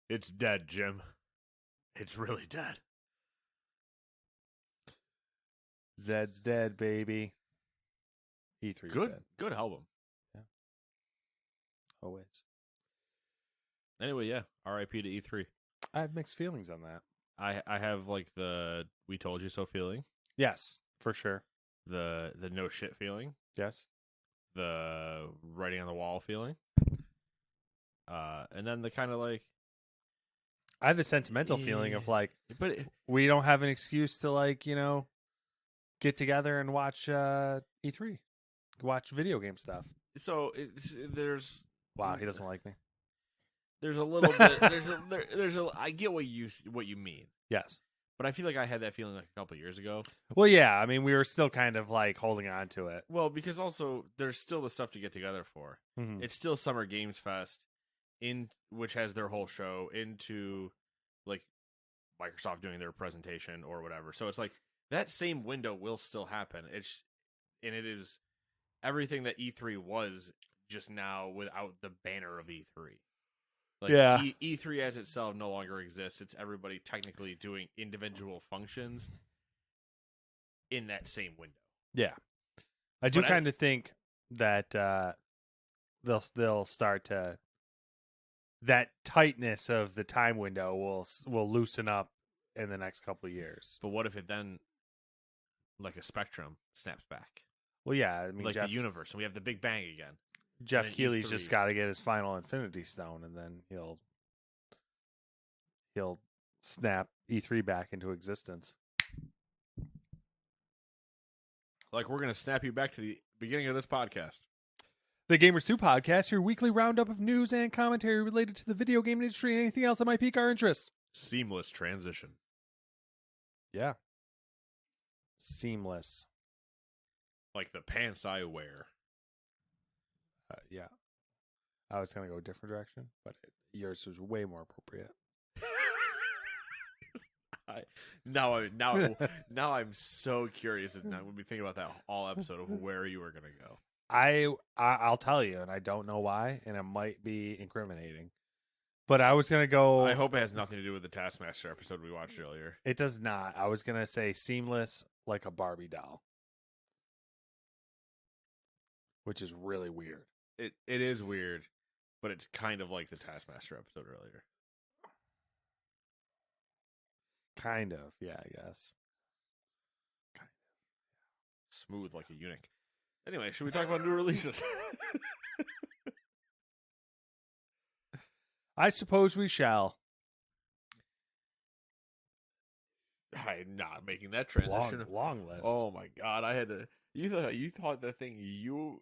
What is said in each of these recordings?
It's dead, Jim. It's really dead. Zed's dead, baby. E3's dead. Good album. Always. Anyway, yeah. R.I.P. to E3. I have mixed feelings on that. I have like the "we told you so" feeling, Yes, for sure. the no shit feeling, Yes. the writing on the wall feeling, and then the kind of like, I have the sentimental feeling of like, but we don't have an excuse to like, get together and watch E3. Watch video game stuff. so there's Wow, he doesn't like me. there's a little bit there's a I get what you mean, Yes. but I feel like I had that feeling like a couple of years ago. Well, yeah, I mean, we were still kind of like holding on to it. Well, because also there's still the stuff to get together for. Mhm. It's still Summer Games Fest, which has their whole show, into like Microsoft doing their presentation or whatever. So it's like that same window will still happen. It is everything that E3 was, just now without the banner of E3. Like, Yeah. E3 as itself no longer exists. It's everybody technically doing individual functions in that same window. Yeah. I do But kind of think that they'll start to, that tightness of the time window will loosen up in the next couple of years. But what if it then, like a Spectrum, snaps back? Well, yeah, I mean, Like Jeff the universe, and we have the Big Bang again. Jeff and then Keighley's E3. just got to get his final Infinity Stone, and then he'll snap E3 back into existence. Like, we're going to snap you back to the beginning of this podcast. The Gamers 2 podcast, your weekly roundup of news and commentary related to the video game industry and anything else that might pique our interest. Seamless transition. Yeah. Seamless. Like the pants I wear. Yeah. I was going to go a different direction, but yours was way more appropriate. Now I'm so curious, and I'm gonna be thinking about that all episode of where you were gonna go. I'll tell you, and I don't know why, and it might be incriminating. But I was going to go... I hope it has nothing to do with the Taskmaster episode we watched earlier. It does not. I was going to say seamless like a Barbie doll. Which is really weird. It is weird, but it's kind of like the Taskmaster episode earlier. Kind of, yeah, I guess. Kind of. Smooth like a eunuch. Anyway, should we talk about new releases? I suppose we shall. I'm not making that transition. Long list. Oh my god, I had to. You thought the thing you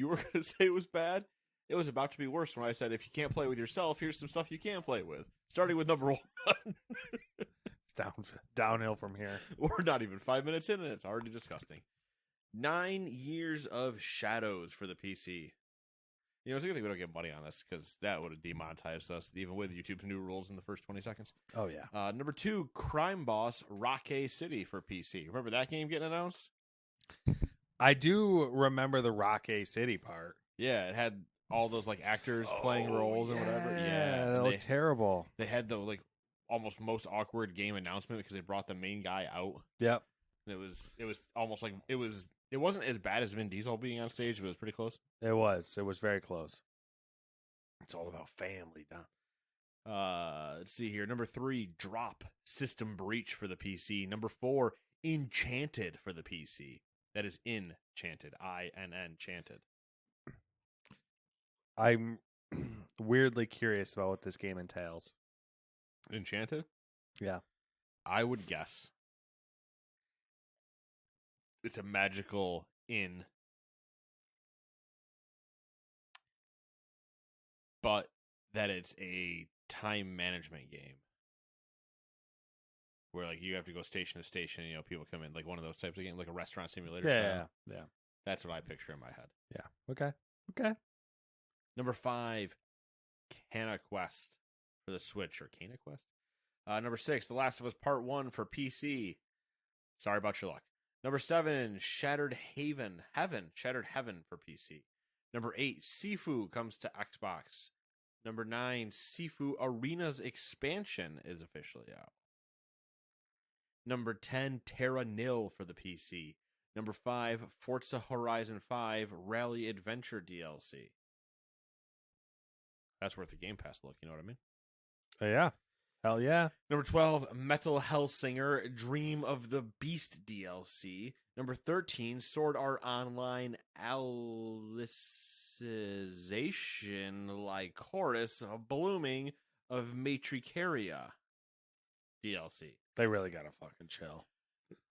were gonna say was bad? It was about to be worse when I said, if you can't play with yourself, here's some stuff you can play with. Starting with number 1. It's downhill from here. We're not even 5 minutes in, and it's already disgusting. 9 Years of Shadows for the PC. You know, it's a good thing we don't get money on this, because that would have demonetized us, even with YouTube's new rules in the first 20 seconds. Oh, yeah. Number 2, Crime Boss Rocket City for PC. Remember that game getting announced? I do remember the Rocket City part. Yeah, it had all those like actors playing roles and whatever. Yeah, that looked terrible. They had the like almost most awkward game announcement because they brought the main guy out. Yep. And it was almost like it wasn't as bad as Vin Diesel being on stage, but it was pretty close. It was very close. It's all about family, Don. Let's see here. Number 3, Drop System Breach for the PC. Number 4, Enchanted for the PC. That is Enchanted. INN Chanted. I'm weirdly curious about what this game entails. Enchanted? Yeah. I would guess it's a magical inn, but that it's a time management game where like you have to go station to station, people come in, like one of those types of games, like a restaurant simulator style. Yeah. That's what I picture in my head. Yeah. Okay. Number 5, Cana Quest for the Switch, or Cana Quest. Number 6, The Last of Us Part 1 for PC. Sorry about your luck. Number 7, Shattered Heaven for PC. Number 8, Sifu comes to Xbox. Number 9, Sifu Arena's expansion is officially out. Number 10, Terra Nil for the PC. Number 5, Forza Horizon 5 Rally Adventure DLC. That's worth a Game Pass look, you know what I mean? Yeah. Hell yeah. Number 12, Metal Hellsinger Dream of the Beast DLC. Number 13, Sword Art Online Alicization Lycoris Blooming of Matricaria DLC. They really gotta fucking chill.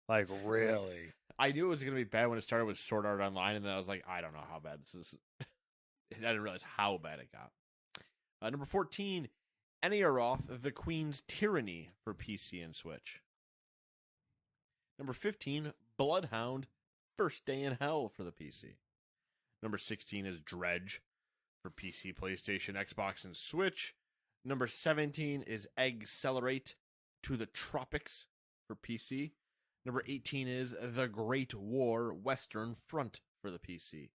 Like, really? I knew it was going to be bad when it started with Sword Art Online, and then I was like, I don't know how bad this is. I didn't realize how bad it got. Number 14, Eniaroth, The Queen's Tyranny for PC and Switch. Number 15, Bloodhound, First Day in Hell for the PC. Number 16 is Dredge for PC, PlayStation, Xbox, and Switch. Number 17 is Accelerate to the Tropics for PC. Number 18 is The Great War Western Front for the PC.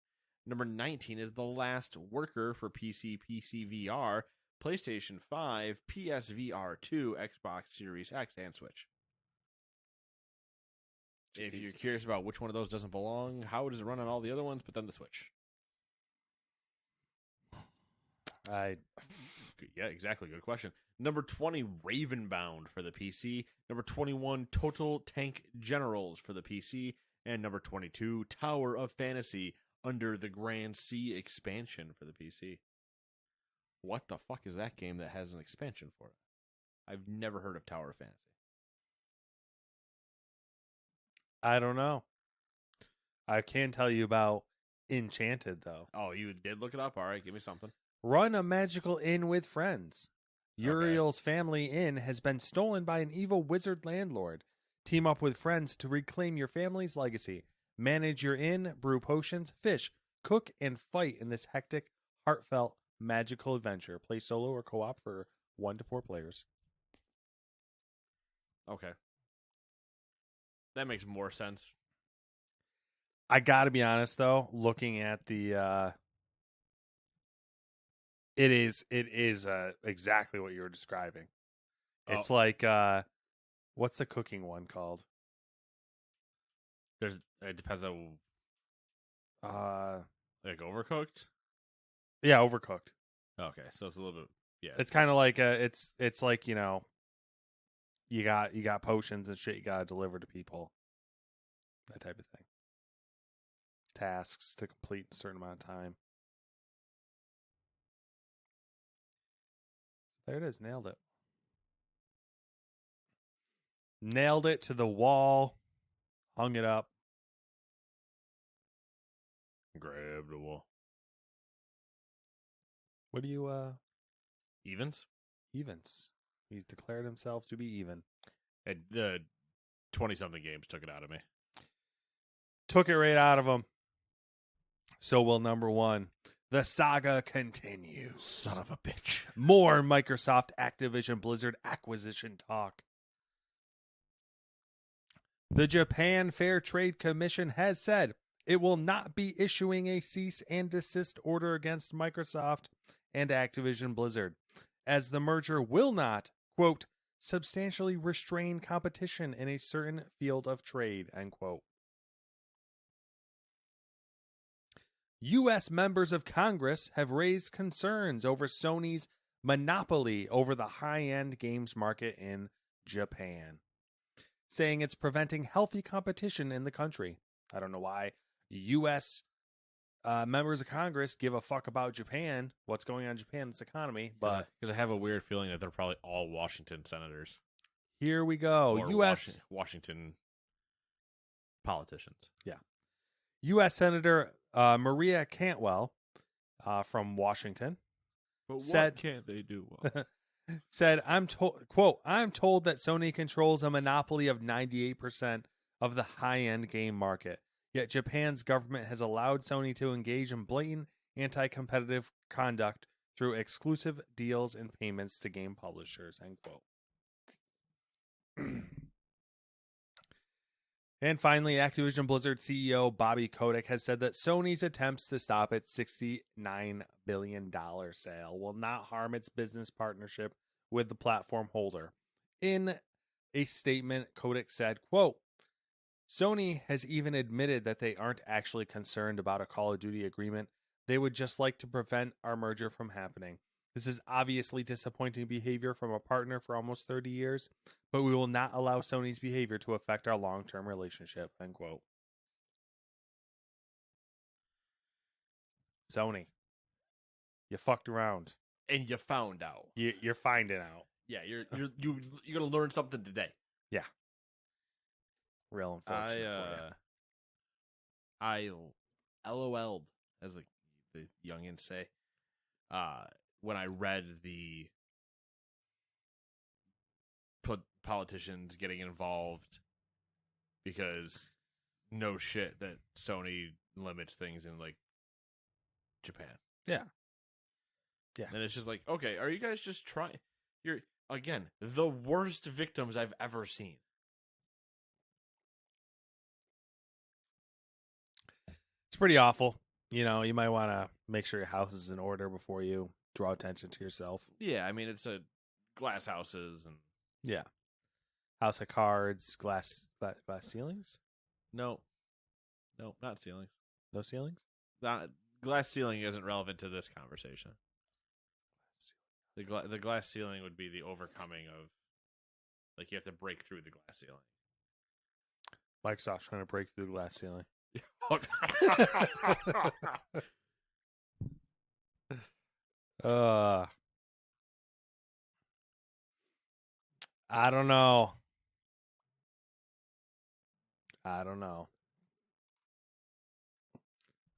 Number 19 is The Last Worker for PC, PC VR, PlayStation 5, PSVR 2, Xbox Series X, and Switch. Jesus. If you're curious about which one of those doesn't belong, how does it run on all the other ones, but then the Switch? Yeah, exactly. Good question. Number 20, Ravenbound for the PC. Number 21, Total Tank Generals for the PC. And number 22, Tower of Fantasy Under the Grand Sea expansion for the PC. What the fuck is that game that has an expansion for it? I've never heard of Tower of Fantasy. I don't know. I can tell you about Enchanted, though. Oh, you did look it up? All right, give me something. Run a magical inn with friends. Uriel's family inn has been stolen by an evil wizard landlord. Team up with friends to reclaim your family's legacy. Manage your inn, brew potions, fish, cook, and fight in this hectic, heartfelt, magical adventure. Play solo or co-op for 1 to 4 players. Okay. That makes more sense. I gotta be honest, though, looking at the... It is exactly what you were describing. It's like, what's the cooking one called? It depends on, like Overcooked. Yeah, Overcooked. Okay, so it's a little bit, yeah. It's kind of like it's like, you know, you got potions and shit you gotta deliver to people, that type of thing. Tasks to complete in a certain amount of time. There it is. Nailed it. Nailed it to the wall. Hung it up. Grabbed the wall. What do you, Evens? Evens. He's declared himself to be even. And the 20-something games took it out of me. Took it right out of him. So will number 1. The saga continues. Son of a bitch. More Microsoft Activision Blizzard acquisition talk. The Japan Fair Trade Commission has said it will not be issuing a cease and desist order against Microsoft and Activision Blizzard, as the merger will not, quote, substantially restrain competition in a certain field of trade, end quote. U.S. members of Congress have raised concerns over Sony's monopoly over the high-end games market in Japan, saying it's preventing healthy competition in the country. I don't know why U.S. Members of Congress give a fuck about Japan, what's going on in Japan's economy, but... Because I have a weird feeling that they're probably all Washington senators. Here we go. Or U.S. Washington politicians. Yeah. U.S. Senator Maria Cantwell from Washington But said, what can't they do well? said, quote, I'm told that Sony controls a monopoly of 98% of the high-end game market. Yet Japan's government has allowed Sony to engage in blatant anti-competitive conduct through exclusive deals and payments to game publishers, end quote. And finally, Activision Blizzard CEO Bobby Kotick has said that Sony's attempts to stop its $69 billion sale will not harm its business partnership with the platform holder. In a statement, Kotick said, quote, Sony has even admitted that they aren't actually concerned about a Call of Duty agreement. They would just like to prevent our merger from happening. This is obviously disappointing behavior from a partner for almost 30 years, but we will not allow Sony's behavior to affect our long-term relationship, end quote. Sony, you fucked around. And you found out. You're finding out. Yeah, you're gonna learn something today. Yeah. Real unfortunate for you. I LOL'd, as the youngins say, when I read the politicians getting involved because no shit that Sony limits things in like Japan. Yeah. Yeah. And it's just like, okay, are you guys just trying? You're again the worst victims I've ever seen. It's pretty awful. You know, you might want to make sure your house is in order before you draw attention to yourself. Yeah, I mean, it's a glass houses and yeah, house of cards, glass ceilings. No, not ceilings. No ceilings. Not glass ceiling isn't relevant to this conversation. The glass ceiling would be the overcoming of, like, you have to break through the glass ceiling. Microsoft's trying to break through the glass ceiling. I don't know.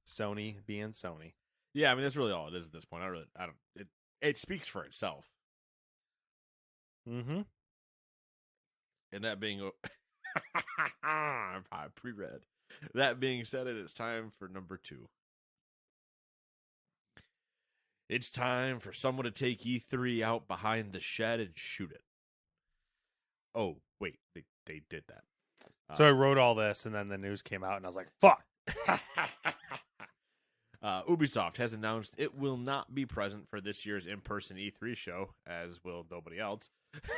Sony being Sony. Yeah, I mean that's really all it is at this point. It speaks for itself. Mm-hmm. And that being I pre-read. That being said, it is time for number 2. It's time for someone to take E3 out behind the shed and shoot it. Oh, wait, they did that. So I wrote all this, and then the news came out, and I was like, fuck. Ubisoft has announced it will not be present for this year's in-person E3 show, as will nobody else.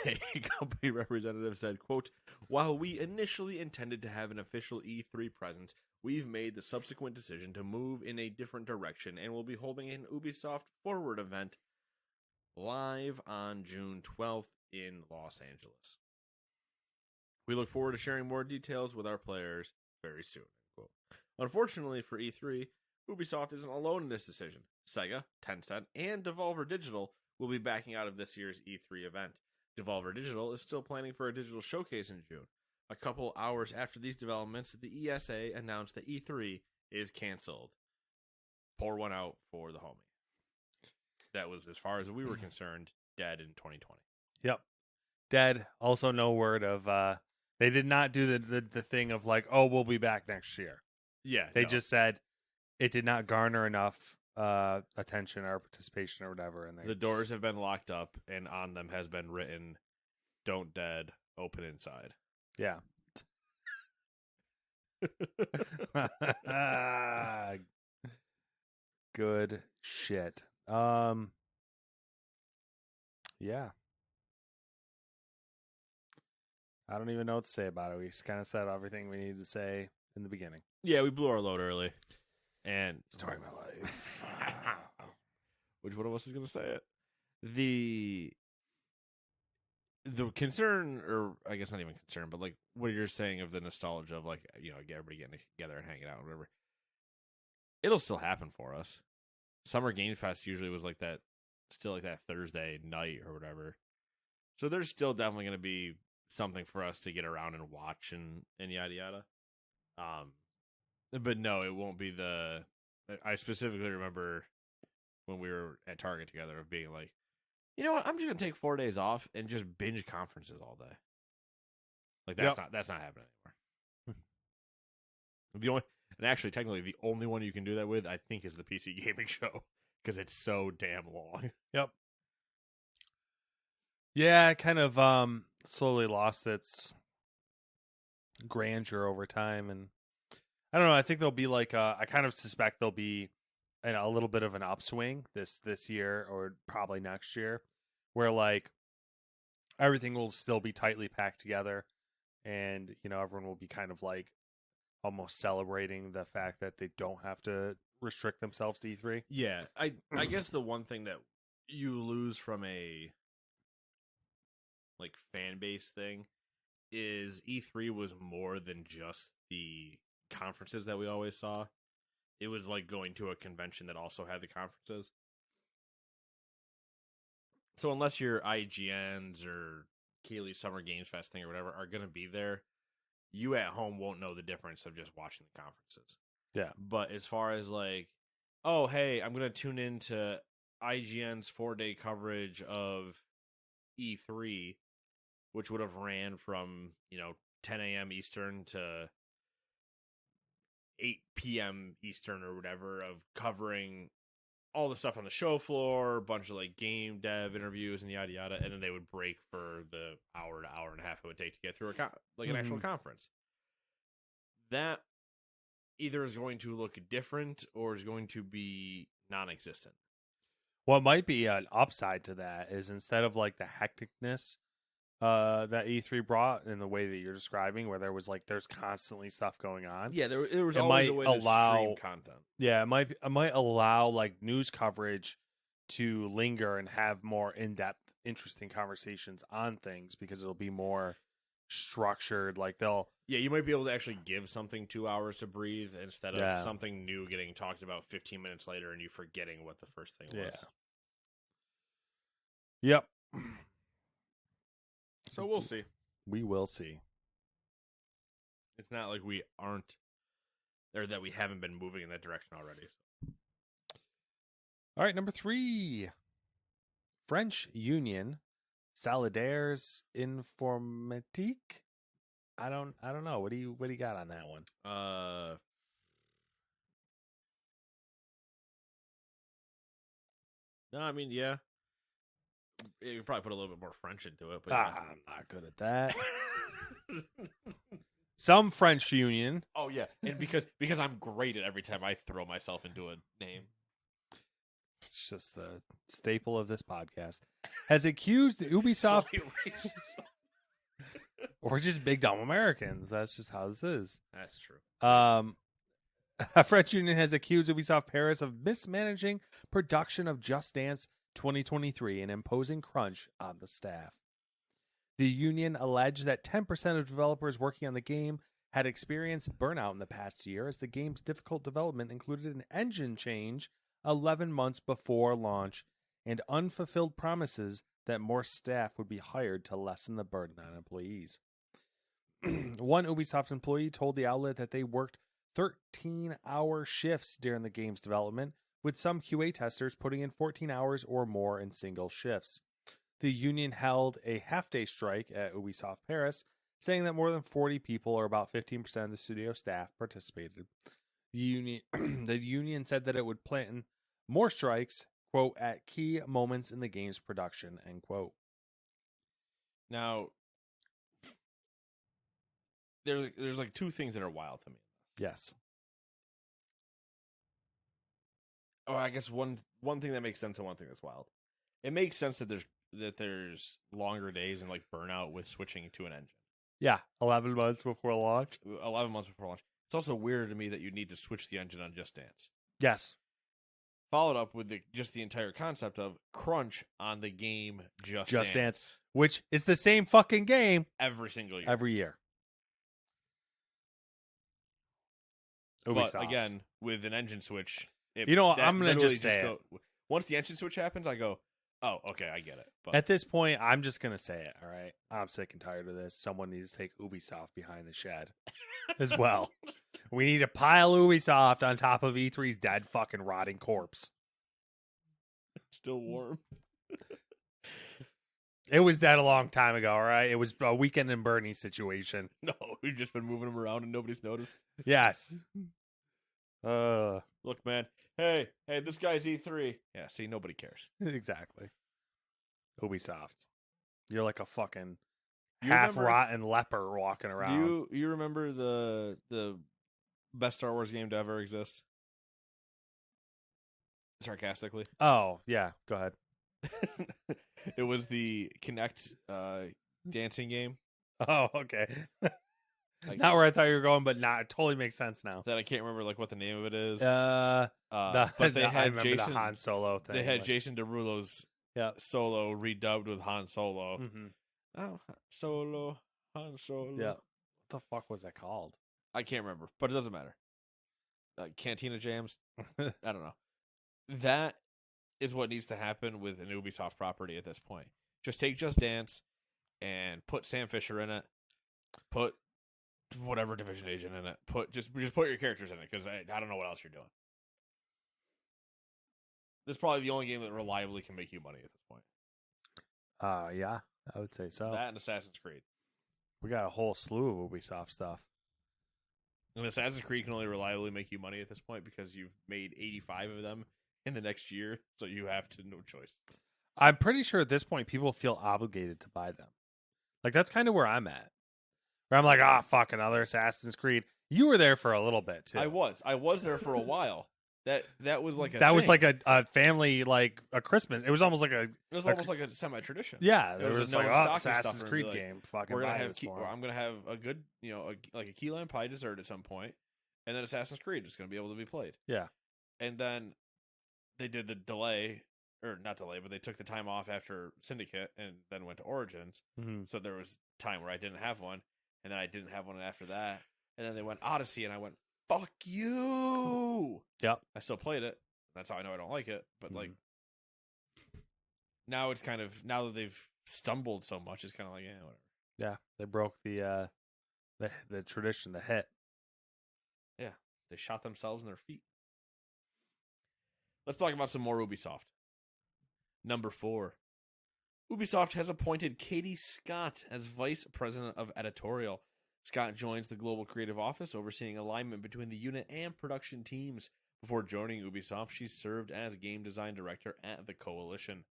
A company representative said, quote, while we initially intended to have an official E3 presence, we've made the subsequent decision to move in a different direction and will be holding an Ubisoft Forward event live on June 12th in Los Angeles. We look forward to sharing more details with our players very soon. Quote. Unfortunately for E3, Ubisoft isn't alone in this decision. Sega, Tencent, and Devolver Digital will be backing out of this year's E3 event. Devolver Digital is still planning for a digital showcase in June. A couple hours after these developments, the ESA announced that E3 is canceled. Pour one out for the homie. That was, as far as we were concerned, dead in 2020. Yep. Dead. Also no word of, they did not do the thing of like, oh, we'll be back next year. Yeah. They just said it did not garner enough attention or participation or whatever. And the doors have been locked up, and on them has been written, "Don't dead, open inside." Yeah. Good shit. Yeah. I don't even know what to say about it. We just kind of said everything we needed to say in the beginning. Yeah, we blew our load early. And story of my life. Which one of us is going to say it? The concern, or I guess not even concern, but like what you're saying of the nostalgia of like, you know, everybody getting together and hanging out and whatever. It'll still happen for us. Summer Game Fest usually was like that, still like that Thursday night or whatever. So there's still definitely going to be something for us to get around and watch and yada yada. But no, it won't be the. I specifically remember when we were at Target together of being like, you know what, I'm just gonna take 4 days off and just binge conferences all day. Like that's not happening anymore. Technically the only one you can do that with, I think, is the PC gaming show because it's so damn long. Yep. Yeah, it kind of slowly lost its grandeur over time, and I don't know. I think there'll be like I kind of suspect there'll be a little bit of an upswing this year or probably next year, where like everything will still be tightly packed together, and everyone will be kind of like almost celebrating the fact that they don't have to restrict themselves to E3. Yeah, I guess the one thing that you lose from a like fan base thing is E3 was more than just the conferences that we always saw. It was like going to a convention that also had the conferences. So unless your IGNs or Keighley Summer Games Fest thing or whatever are going to be there, you at home won't know the difference of just watching the conferences. Yeah. But as far as like, oh, hey, I'm going to tune into IGN's 4-day coverage of E3, which would have ran from, 10 a.m. Eastern to 8 p.m. Eastern or whatever, of covering all the stuff on the show floor, a bunch of like game dev interviews and yada yada, and then they would break for the hour to hour and a half it would take to get through an actual conference. That either is going to look different or is going to be non-existent. What might be an upside to that is instead of like the hecticness that E3 brought in the way that you're describing, where there's constantly stuff going on. Yeah, there was always a way to stream content. Yeah, it might allow like news coverage to linger and have more in-depth, interesting conversations on things because it'll be more structured. Like you might be able to actually give something 2 hours to breathe instead of something new getting talked about 15 minutes later and you forgetting what the first thing was. Yep. So we'll see. We will see. It's not like we aren't, or that we haven't been moving in that direction already. All right, number 3. French Union Solidaires Informatique. I don't know. What do you got on that one? No, I mean, yeah. You could probably put a little bit more French into it, but I'm not good at that. Some French Union. Oh yeah, and because I'm great at every time I throw myself into a name. It's just the staple of this podcast. Has accused Ubisoft or just big dumb Americans. That's just how this is. That's true. A French union has accused Ubisoft Paris of mismanaging production of Just Dance 2023 and imposing crunch on the staff. The union alleged that 10% of developers working on the game had experienced burnout in the past year, as the game's difficult development included an engine change 11 months before launch and unfulfilled promises that more staff would be hired to lessen the burden on employees. One Ubisoft employee told the outlet that they worked 13-hour shifts during the game's development, with some QA testers putting in 14 hours or more in single shifts. The union held a half-day strike at Ubisoft Paris, saying that more than 40 people, or about 15% of the studio staff, participated. The union said that it would plan more strikes, quote, at key moments in the game's production, end quote. Now, there's like two things that are wild to me. Yes. Oh, I guess one thing that makes sense and one thing that's wild. It makes sense that there's longer days and like burnout with switching to an engine. Yeah, 11 months before launch. 11 months before launch. It's also weird to me that you need to switch the engine on Just Dance. Yes. Followed up with the entire concept of crunch on the game Just Dance, which is the same fucking game every single year. Every year. Ubisoft. But again, with an engine switch, I'm going to just say it. Once the engine switch happens, I go, oh, okay, I get it. But at this point, I'm just going to say it, all right? I'm sick and tired of this. Someone needs to take Ubisoft behind the shed as well. We need to pile Ubisoft on top of E3's dead fucking rotting corpse. Still warm. It was dead a long time ago, all right? It was a Weekend in Bernie situation. No, we've just been moving them around and nobody's noticed. Yes. Look, man. Hey, this guy's E3. Yeah, see, nobody cares. Exactly. Ubisoft. You're like a fucking half rotten leper walking around. Do you remember the best Star Wars game to ever exist? Sarcastically. Oh, yeah. Go ahead. It was the Kinect dancing game. Oh, okay. Like, Not where I thought you were going, but it totally makes sense now. that I can't remember like what the name of it is. But They I had remember Jason. the Han Solo thing. They had like- Jason Derulo's Yep. solo redubbed with Han Solo. Mhm. Oh, Han Solo. Yeah. What the fuck was that called? I can't remember, but it doesn't matter. Cantina Jams. I don't know. That is what needs to happen with an Ubisoft property at this point. Just take Just Dance and put Sam Fisher in it. Put whatever Division agent in it. Just put your characters in it because I don't know what else you're doing. This is probably the only game that reliably can make you money at this point. Yeah, I would say so. That and Assassin's Creed. We got a whole slew of Ubisoft stuff. And Assassin's Creed can only reliably make you money at this point because you've made 85 of them in the next year, so you have to no choice. I'm pretty sure at this point people feel obligated to buy them. Like that's kind of where I'm at. Where I'm like, fuck, another Assassin's Creed. You were there for a little bit too. I was there for a while. That was like was like a family, like a Christmas. It was almost like it was almost like a semi tradition. yeah. There It was was just like no stocking Assassin's stuffer and Creed be like, game. Fucking We're gonna buy have this for 'em. I'm gonna have a good like a key lime pie dessert at some point, and then Assassin's Creed is gonna be able to be played. Yeah. And then they did the delay, or not delay, but they took the time off after Syndicate and then went to Origins. Mhm. So there was time where I didn't have one, and then I didn't have one after that, and then they went Odyssey, and I went fuck you. Yep. I still played it. That's how I know I don't like it. But like Mm-hmm. now it's kind of now that they've stumbled so much, it's kind of like whatever. Yeah, they broke the tradition, the hit. They shot themselves in their feet. Let's talk about some more Ubisoft. Number 4. Ubisoft has appointed Katie Scott as Vice President of Editorial. Scott joins the Global Creative Office, overseeing alignment between the unit and production teams. Before joining Ubisoft, she served as Game Design Director at the Coalition.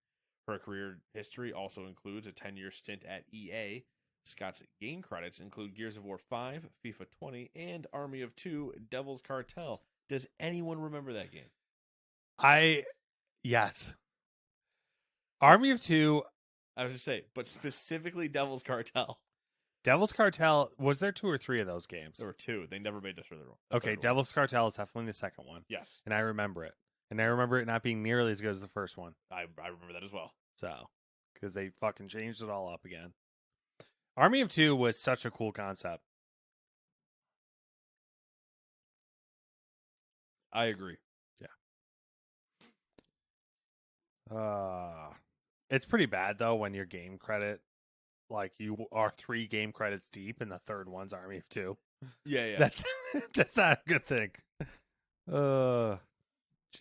Her career history also includes a 10-year stint at EA. Scott's game credits include Gears of War 5, FIFA 20, and Army of Two, Devil's Cartel. Does anyone remember that game? Yes. Army of Two. I was just say, but specifically Devil's Cartel. Devil's Cartel, was there 2 or 3 of those games? There were 2. They never made this for the Okay, Devil's Cartel is definitely the second one. Yes, And I remember it. And I remember it not being nearly as good as the first one. I remember that as well. So, because they fucking changed it all up again. Army of Two was such a cool concept. I agree. It's pretty bad though when your game credit, like you are 3 game credits deep, and the third one's Army of Two. Yeah. That's that's not a good thing.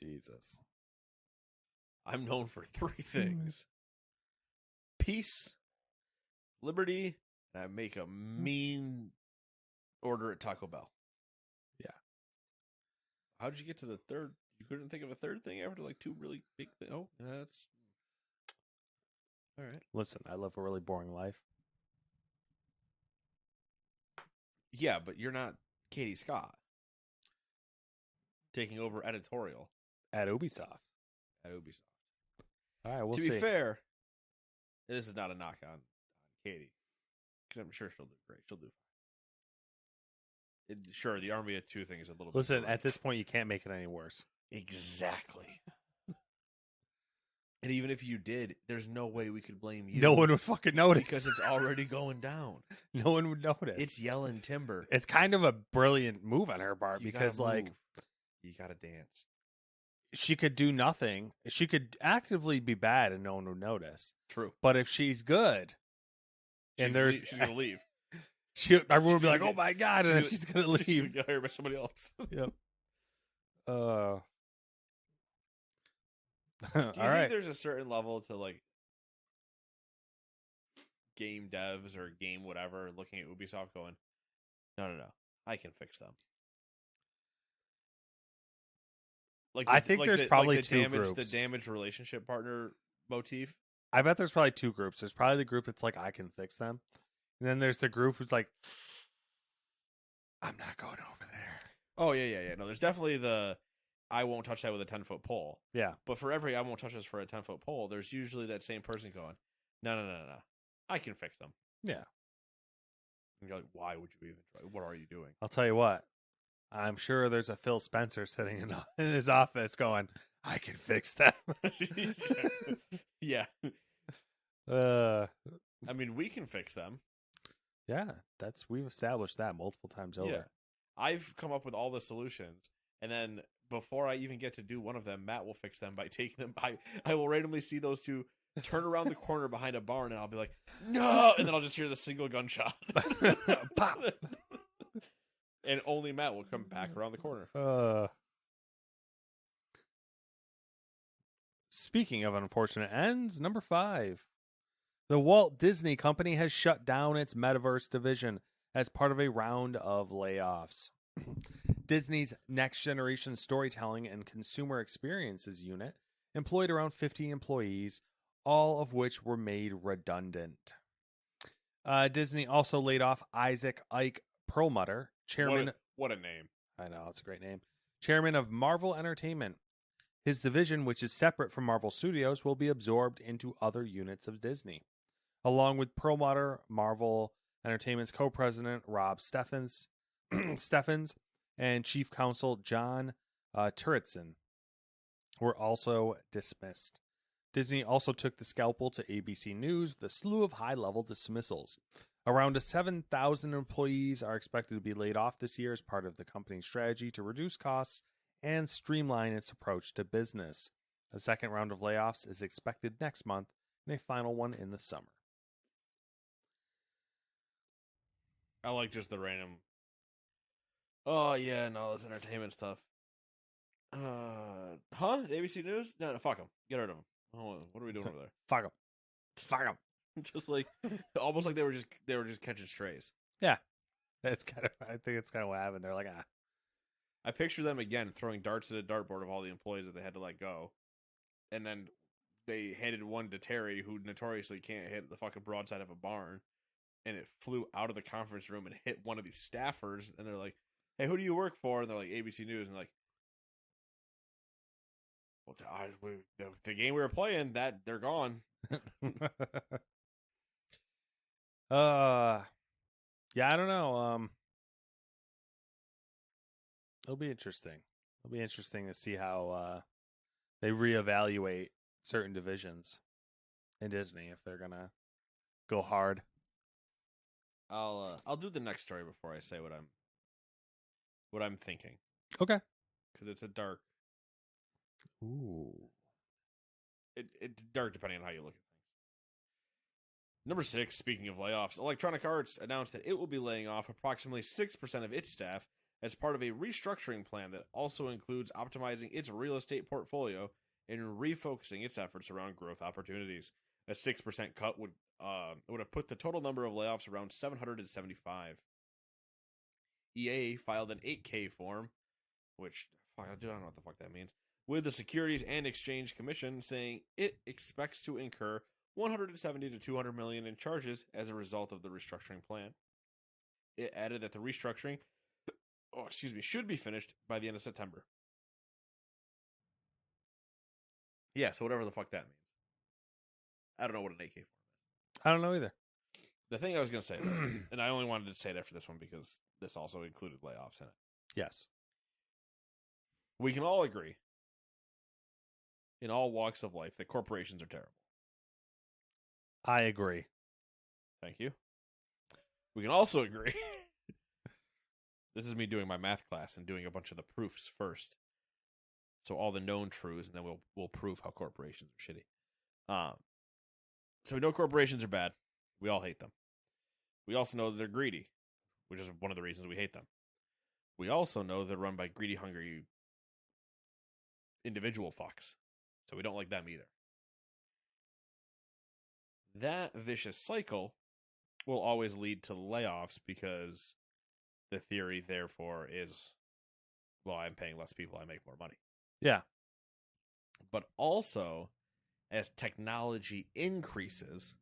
Jesus. I'm known for 3 things: peace, liberty, and I make a mean order at Taco Bell. Yeah. How'd you get to the third? You couldn't think of a third thing after like 2 really big things? Oh, that's all right. Listen, I live a really boring life. Yeah, but you're not Katie Scott taking over editorial At Ubisoft. at Ubisoft. All right, we'll to see. be fair, this is not a knock on Katie, because I'm sure she'll do great. She'll do fine. Sure, the Army of Two thing is a little. Listen, bit at this point, you can't make it any worse. exactly. And even if you did, there's no way we could blame you. No one would fucking notice because it's already going down. no one would notice. It's yelling timber. It's kind of a brilliant move on her part You because, gotta like, move. You gotta dance. she could do nothing. She could actively be bad and no one would notice. True. But if she's good, and there's she's gonna leave. everyone would be she's like, gonna "Oh my god!" And then she's gonna leave. She's gonna get hired by somebody else. Yep. Do you All think right. there's a certain level to like game devs or game whatever looking at Ubisoft going, no, I can fix them. Like I think there's probably the 2 damaged, groups. The damaged relationship partner motif. I bet there's probably 2 groups. There's probably the group that's like, I can fix them. And then there's the group who's like, I'm not going over there. Oh yeah. No, there's definitely the I won't touch that with a 10-foot pole. Yeah. But for every I won't touch this for a 10-foot pole, there's usually that same person going, no. I can fix them. Yeah. And you're like, why would you even try? What are you doing? I'll tell you what. I'm sure there's a Phil Spencer sitting in his office going, I can fix that. Yeah. uh, I mean, we can fix them. yeah, we've established that multiple times over. Yeah. I've come up with all the solutions, and then before I even get to do one of them, Matt will fix them by taking them. I will randomly see those two turn around the corner behind a barn, and I'll be like, no! And then I'll just hear the single gunshot. Pop. And only Matt will come back around the corner. Speaking of unfortunate ends, number 5. The Walt Disney Company has shut down its Metaverse division as part of a round of layoffs. Disney's Next Generation Storytelling and Consumer Experiences unit employed around 50 employees, all of which were made redundant. Disney also laid off Isaac Ike Perlmutter, chairman. What a name. I know, it's a great name. Chairman of Marvel Entertainment. His division, which is separate from Marvel Studios, will be absorbed into other units of Disney. Along with Perlmutter, Marvel Entertainment's co-president Rob Steffens and chief counsel John Turritson were also dismissed. Disney also took the scalpel to ABC News with a slew of high-level dismissals. Around 7,000 employees are expected to be laid off this year as part of the company's strategy to reduce costs and streamline its approach to business. A second round of layoffs is expected next month and a final one in the summer. I like just the random. Oh yeah, no, that's entertainment stuff. ABC News? No, fuck them. Get rid of them. Oh, what are we doing over there? Fuck them. Fuck them. Just like, almost like they were just catching strays. Yeah, that's kind of. I think it's kind of what happened. They're like, ah. I picture them again throwing darts at a dartboard of all the employees that they had to let go, and then they handed one to Terry, who notoriously can't hit the fucking broadside of a barn, and it flew out of the conference room and hit one of these staffers, and they're like, "Hey, who do you work for?" And they're like, "ABC News," and they're like, "Well, the game we were playing, that they're gone." Yeah, I don't know. It'll be interesting. It'll be interesting to see how they reevaluate certain divisions in Disney if they're gonna go hard. I'll do the next story before I say what I'm thinking. Okay. Because it's a dark. Ooh. It's dark depending on how you look at things. Number 6, speaking of layoffs, Electronic Arts announced that it will be laying off approximately 6% of its staff as part of a restructuring plan that also includes optimizing its real estate portfolio and refocusing its efforts around growth opportunities. A 6% cut would have put the total number of layoffs around 775. EA filed an 8K form, which I don't know what the fuck that means, with the Securities and Exchange Commission saying it expects to incur 170 to 200 million in charges as a result of the restructuring plan. It added that the restructuring should be finished by the end of September. Yeah, so whatever the fuck that means. I don't know what an 8K form is. I don't know either. The thing I was going to say, though, and I only wanted to say it after this one because this also included layoffs in it. Yes. We can all agree, in all walks of life, that corporations are terrible. I agree. Thank you. We can also agree. This is me doing my math class and doing a bunch of the proofs first. So all the known truths, and then we'll prove how corporations are shitty. So we know corporations are bad. We all hate them. We also know that they're greedy, which is one of the reasons we hate them. We also know they're run by greedy, hungry individual fucks. So we don't like them either. That vicious cycle will always lead to layoffs because the theory, therefore, is, well, I'm paying less people, I make more money. Yeah. But also, as technology increases,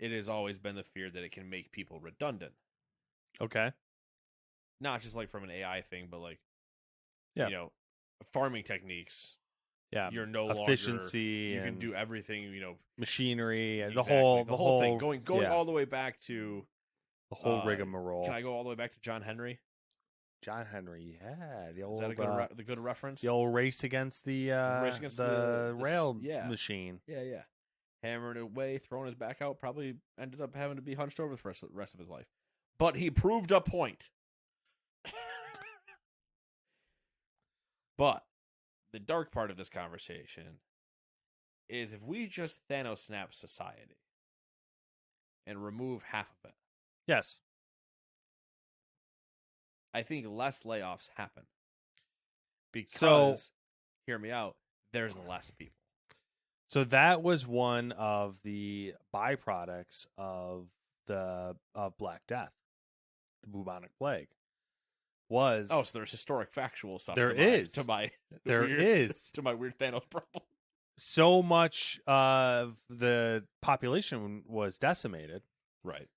it has always been the fear that it can make people redundant. Okay. Not just like from an AI thing, but like, Yeah. you know, farming techniques. Yeah. You're no Efficiency longer, you can and do everything, you know, machinery and exactly, the whole thing. Going yeah, all the way back to the whole rigmarole. Can I go all the way back to John Henry? John Henry, yeah, the Is old that a good reference? the old race against the race against the rail yeah. machine. Yeah. Hammering away, throwing his back out, probably ended up having to be hunched over for the rest of his life. But he proved a point. But the dark part of this conversation is if we just Thanos snap society and remove half of it, Yes. I think less layoffs happen. Because, hear me out, there's less people. So that was one of the byproducts of Black Death, the bubonic plague. So there's historic factual stuff. There to is my weird Thanos problem. So much of the population was decimated, Right?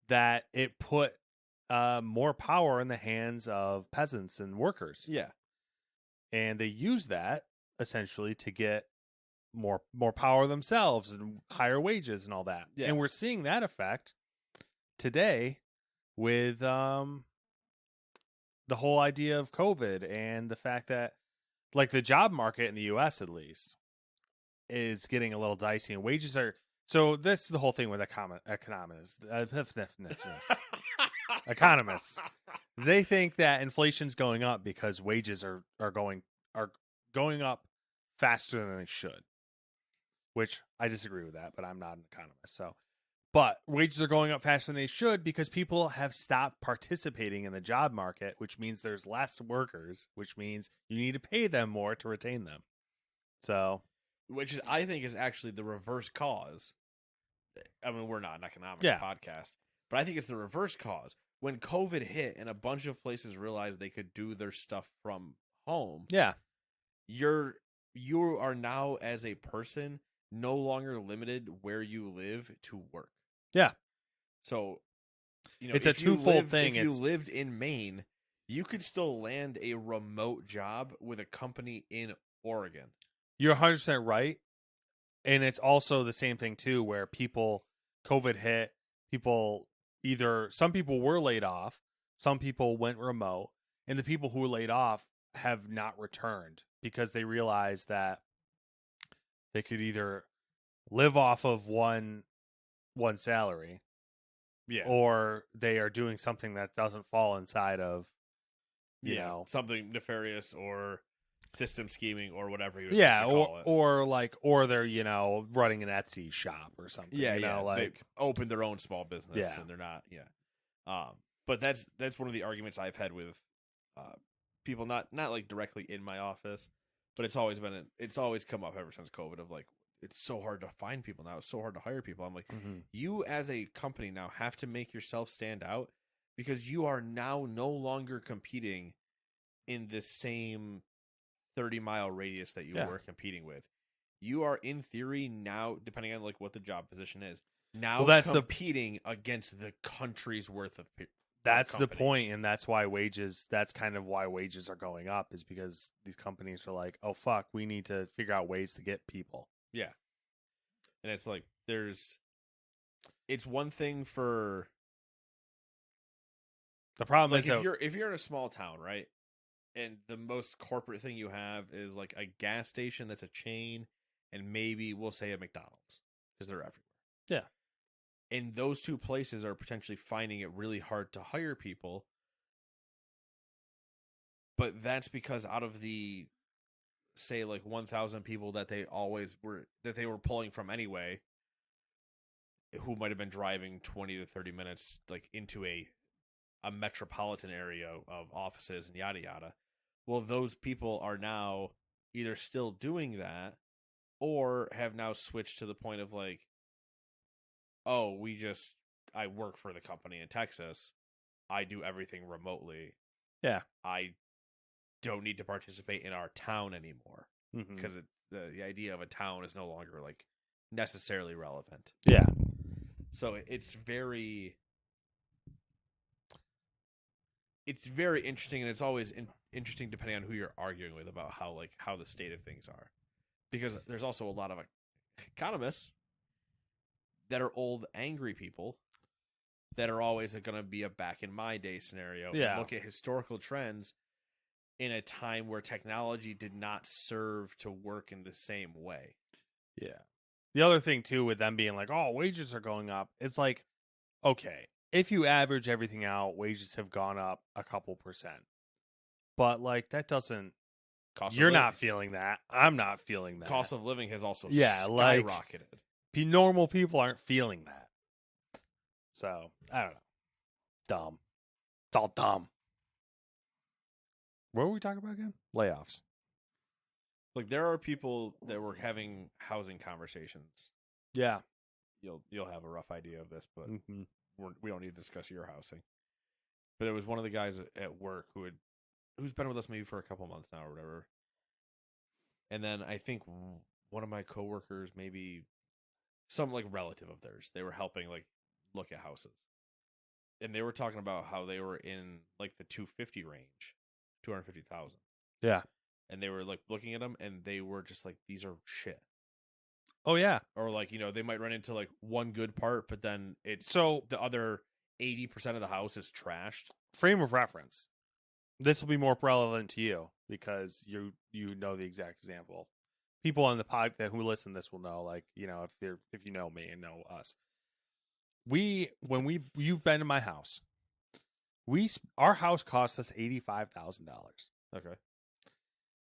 that it put more power in the hands of peasants and workers. Yeah, and they use that essentially to get more power themselves and higher wages and all that. Yeah. And we're seeing that effect today with the whole idea of COVID and the fact that, like, the job market in the US at least is getting a little dicey and wages are. So this is the whole thing with economists. Economists. They think that inflation's going up because wages are going up faster than they should, which I disagree with that, but I'm not an economist. But wages are going up faster than they should because people have stopped participating in the job market, which means there's less workers, which means you need to pay them more to retain them. So, which is, I think, is actually the reverse cause. I mean, we're not an economics podcast, but I think it's the reverse cause. When COVID hit and a bunch of places realized they could do their stuff from home, you are now, as a person, no longer limited where you live to work. Yeah. So, you know, it's a twofold thing. If you lived in Maine, you could still land a remote job with a company in Oregon. You're 100% right. And it's also the same thing, too, where COVID hit, some people were laid off, some people went remote, and the people who were laid off have not returned because they realized that they could either live off of one salary, or they are doing something that doesn't fall inside of, you know, something nefarious or system scheming or whatever you would call it. or they're, you know, running an Etsy shop or something. They open their own small business and they're not. But that's one of the arguments I've had with people, not like directly in my office, but it's always come up ever since COVID of like, it's so hard to find people now. It's so hard to hire people. I'm like, you as a company now have to make yourself stand out because you are now no longer competing in the same 30-mile radius that you were competing with. You are, in theory, now, depending on like what the job position is, now that's competing against the country's worth of people. That's the point, and that's kind of why wages are going up, is because these companies are like, oh fuck, we need to figure out ways to get people. Yeah. And it's like it's one thing for the problem is if you're in a small town, right? And the most corporate thing you have is like a gas station that's a chain, and maybe we'll say a McDonald's because they're everywhere. Yeah. And those two places are potentially finding it really hard to hire people. But that's because out of the, say, like 1,000 people that they were pulling from anyway, who might have been driving 20 to 30 minutes like into a metropolitan area of offices and yada yada. Well, those people are now either still doing that or have now switched to the point of like, oh, I work for the company in Texas. I do everything remotely. Yeah. I don't need to participate in our town anymore because the idea of a town is no longer like necessarily relevant. Yeah. So it's very interesting, and it's always interesting depending on who you're arguing with about how the state of things are, because there's also a lot of economists that are old angry people that are always going to be a back in my day scenario. Yeah. And look at historical trends in a time where technology did not serve to work in the same way. Yeah. The other thing too with them being like, "Oh, wages are going up." It's like, okay, if you average everything out, wages have gone up a couple percent. But like that doesn't you're not feeling that. I'm not feeling that. Cost of living has also like skyrocketed. normal people aren't feeling that. So, I don't know. Dumb. It's all dumb. What were we talking about again? Layoffs. Like there are people that were having housing conversations. Yeah. You'll have a rough idea of this, but Mm-hmm. we don't need to discuss your housing. But there was one of the guys at work who's been with us maybe for a couple months now or whatever. And then I think one of my coworkers, maybe some like relative of theirs, they were helping like look at houses. And they were talking about how they were in like the 250 range, 250,000. Yeah. And they were like looking at them and they were just like, these are shit. Oh, yeah. Or like, they might run into like one good part, but then it's So, the other 80% of the house is trashed. frame of reference. This will be more relevant to you because you know the exact example. People on the pod that who listen to this will know, like, if you know me and know us. You've been to my house. Our house cost us $85,000. Okay.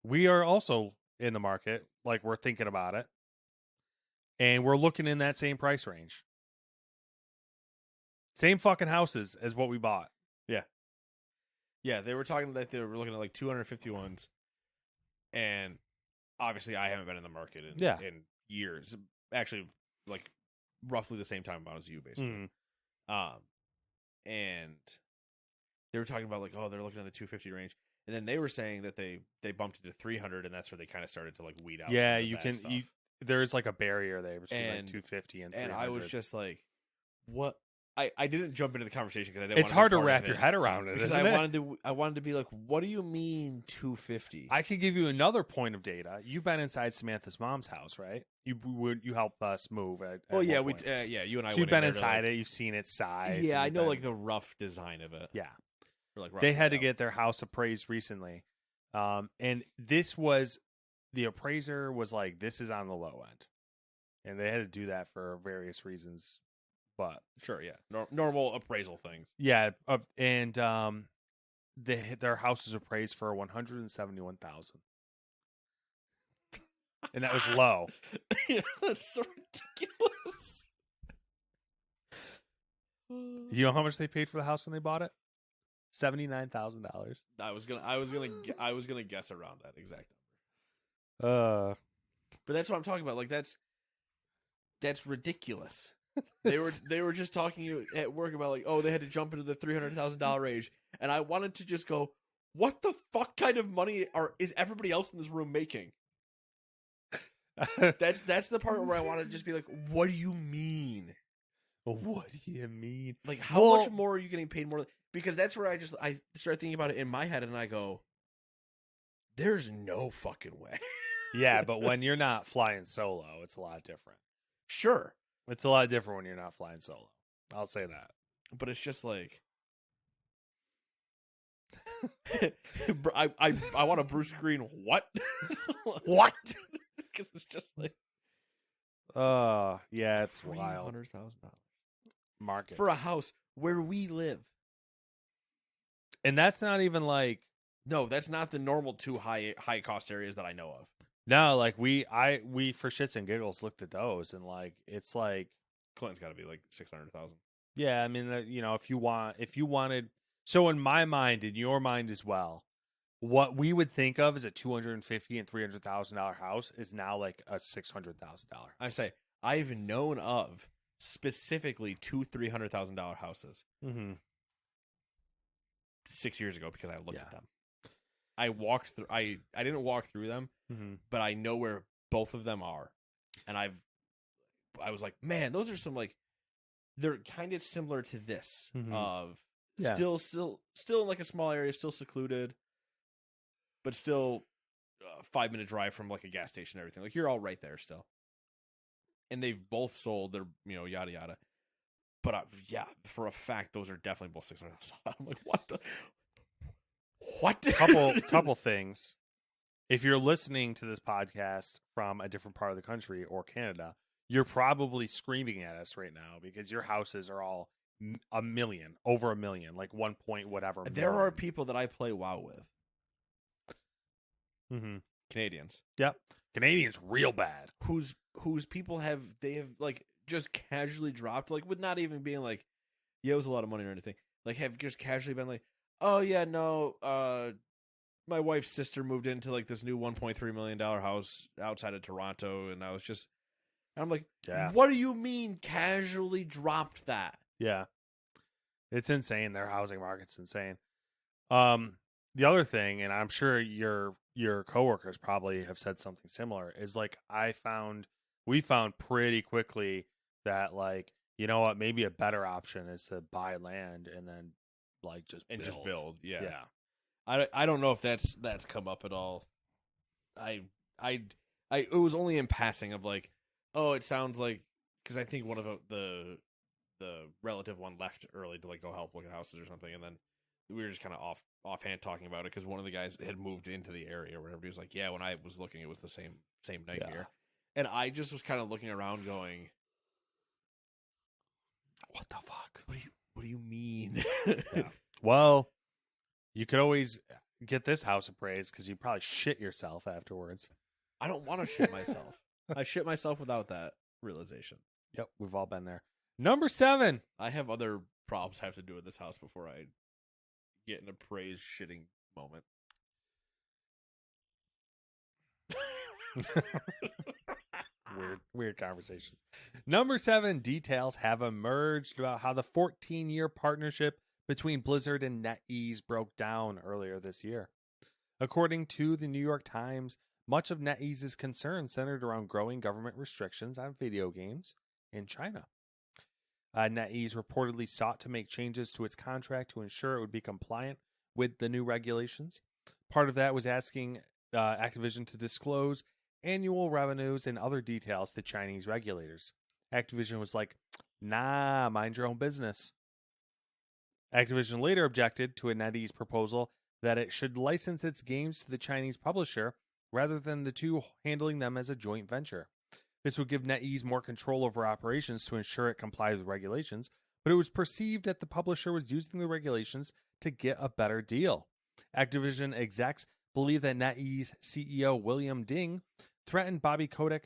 We are also in the market, like we're thinking about it, and we're looking in that same price range. Same fucking houses as what we bought. Yeah, they were talking that they were looking at like 250 ones, and obviously I haven't been in the market in years. Actually, like roughly the same time amount as you, basically. And they were talking about like, oh, they're looking at the 250 range, and then they were saying that they bumped it to 300, and that's where they kind of started to like weed out. Yeah, some of the bad stuff. there's like a barrier there between like And- 250 and 300. And I was just like, what? I didn't jump into the conversation because I didn't. It's want hard to to be part wrap of your it, head around it, because isn't it? I wanted to be like, what do you mean 250? I could give you another point of data. You've been inside Samantha's mom's house, right? You helped us move at Well, yeah, one point. you and I. So you've went been in there to, inside like- it. You've seen its size. Yeah, and I you've know been- like the rough design of it. Yeah. Or, like, rough They had to layout. get their house appraised recently. And this was, the appraiser was like, this is on the low end. And they had to do that for various reasons. But Sure, yeah, normal appraisal things. yeah, and their house was appraised for $171,000. And that was low. Yeah, that's so ridiculous. You know how much they paid for the house when they bought it? $79,000. I was gonna guess around that exact number. But that's what I'm talking about. Like that's ridiculous. They were just talking at work about like, oh, they had to jump into the $300,000 range, and I wanted to just go, what the fuck kind of money is everybody else in this room making? That's the part where I want to just be like, what do you mean? What do you mean? Like, how Well- much more are you getting paid more? Because that's where I start thinking about it in my head, and I go, there's no fucking way. Yeah, but when you're not flying solo, it's a lot different. Sure. It's a lot different when you're not flying solo. I'll say that. But it's just like, I want a Bruce Green. What? What? Because it's just like Yeah, it's wild. $300,000 Markets. for a house where we live. And that's not even like, No, that's not the normal two high cost areas that I know of. no, like we for shits and giggles looked at those, and like it's like, Clinton's got to be like 600,000. yeah, I mean, if you wanted, so in my mind, in your mind as well, what we would think of as a $250,000 and $300,000 house is now like a $600,000 house. I say I've known of specifically $200,000-$300,000 houses Mm-hmm. 6 years ago because I looked Yeah. at them. I walked through. I didn't walk through them, Mm-hmm. but I know where both of them are, and I was like, man, those are some like they're kind of similar to this Mhm. of Yeah. still in like a small area, still secluded, but still 5-minute drive from like a gas station and everything. Like you're all right there still. And they've both sold their, yada yada. But yeah, for a fact, those are definitely both 600,000. I'm like, what the? What? couple things. If you're listening to this podcast from a different part of the country or Canada, you're probably screaming at us right now because your houses are all over a million, like 1 point whatever. There are million. people that I play WoW with. Mm-hmm. Canadians. Yep. Canadians real bad. Whose people have like just casually dropped, like with not even being like, yeah, it was a lot of money or anything. Like have just casually been like, oh yeah, no, my wife's sister moved into like this new $1.3 million house outside of Toronto, and I'm like, Yeah. what do you mean casually dropped that? Yeah. It's insane. Their housing market's insane. The other thing, and I'm sure your coworkers probably have said something similar, is like we found pretty quickly that like, you know what, maybe a better option is to buy land and then like just build. Yeah. I don't know if that's come up at all. It was only in passing of like, oh, it sounds like, because I think one of the relative one left early to like go help look at houses or something, and then we were just kind of offhand talking about it because one of the guys had moved into the area or whatever. He was like, yeah, when I was looking, it was the same nightmare. And I just was kind of looking around going, what the fuck? What do you mean? Yeah. Well, you could always get this house appraised because you probably shit yourself afterwards. I don't want to shit myself. I shit myself without that realization. Yep, we've all been there. Number 7. I have other problems I have to do with this house before I get an appraised shitting moment. Weird conversations. Number 7, details have emerged about how the 14-year partnership between Blizzard and NetEase broke down earlier this year. According to the New York Times, much of NetEase's concern centered around growing government restrictions on video games in China. NetEase reportedly sought to make changes to its contract to ensure it would be compliant with the new regulations. Part of that was asking Activision to disclose annual revenues and other details to Chinese regulators. Activision was like, nah, mind your own business. Activision later objected to a NetEase proposal that it should license its games to the Chinese publisher rather than the two handling them as a joint venture. This would give NetEase more control over operations to ensure it complies with regulations, but it was perceived that the publisher was using the regulations to get a better deal. Activision execs believe that NetEase CEO William Ding threatened Bobby Kotick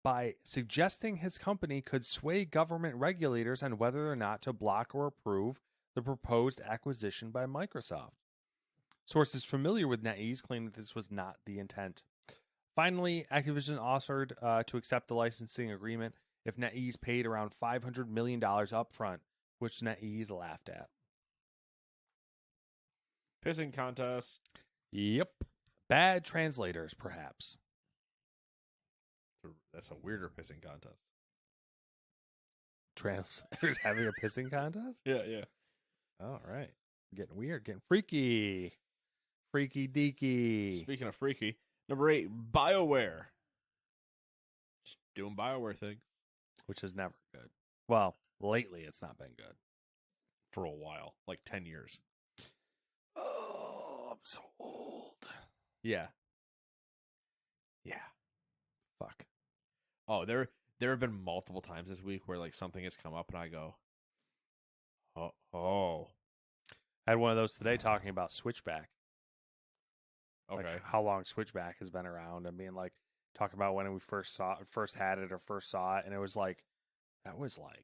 by suggesting his company could sway government regulators on whether or not to block or approve the proposed acquisition by Microsoft. Sources familiar with NetEase claim that this was not the intent. Finally, Activision offered to accept the licensing agreement if NetEase paid around $500 million upfront, which NetEase laughed at. Pissing contest. Yep. Bad translators, perhaps. That's a weirder pissing contest. Translators having a pissing contest? Yeah. All right. Getting weird, getting freaky. Freaky deaky. Speaking of freaky, number 8, BioWare. Just doing BioWare things. Which is never good. Well, lately it's not been good. For a while. Like 10 years. Oh, I'm so old. Yeah. Fuck. Oh, there have been multiple times this week where like something has come up and I go, oh. I had one of those today talking about Switchback. Okay. Like how long Switchback has been around and being like, talking about when we first had it or first saw it. And it was like, that was like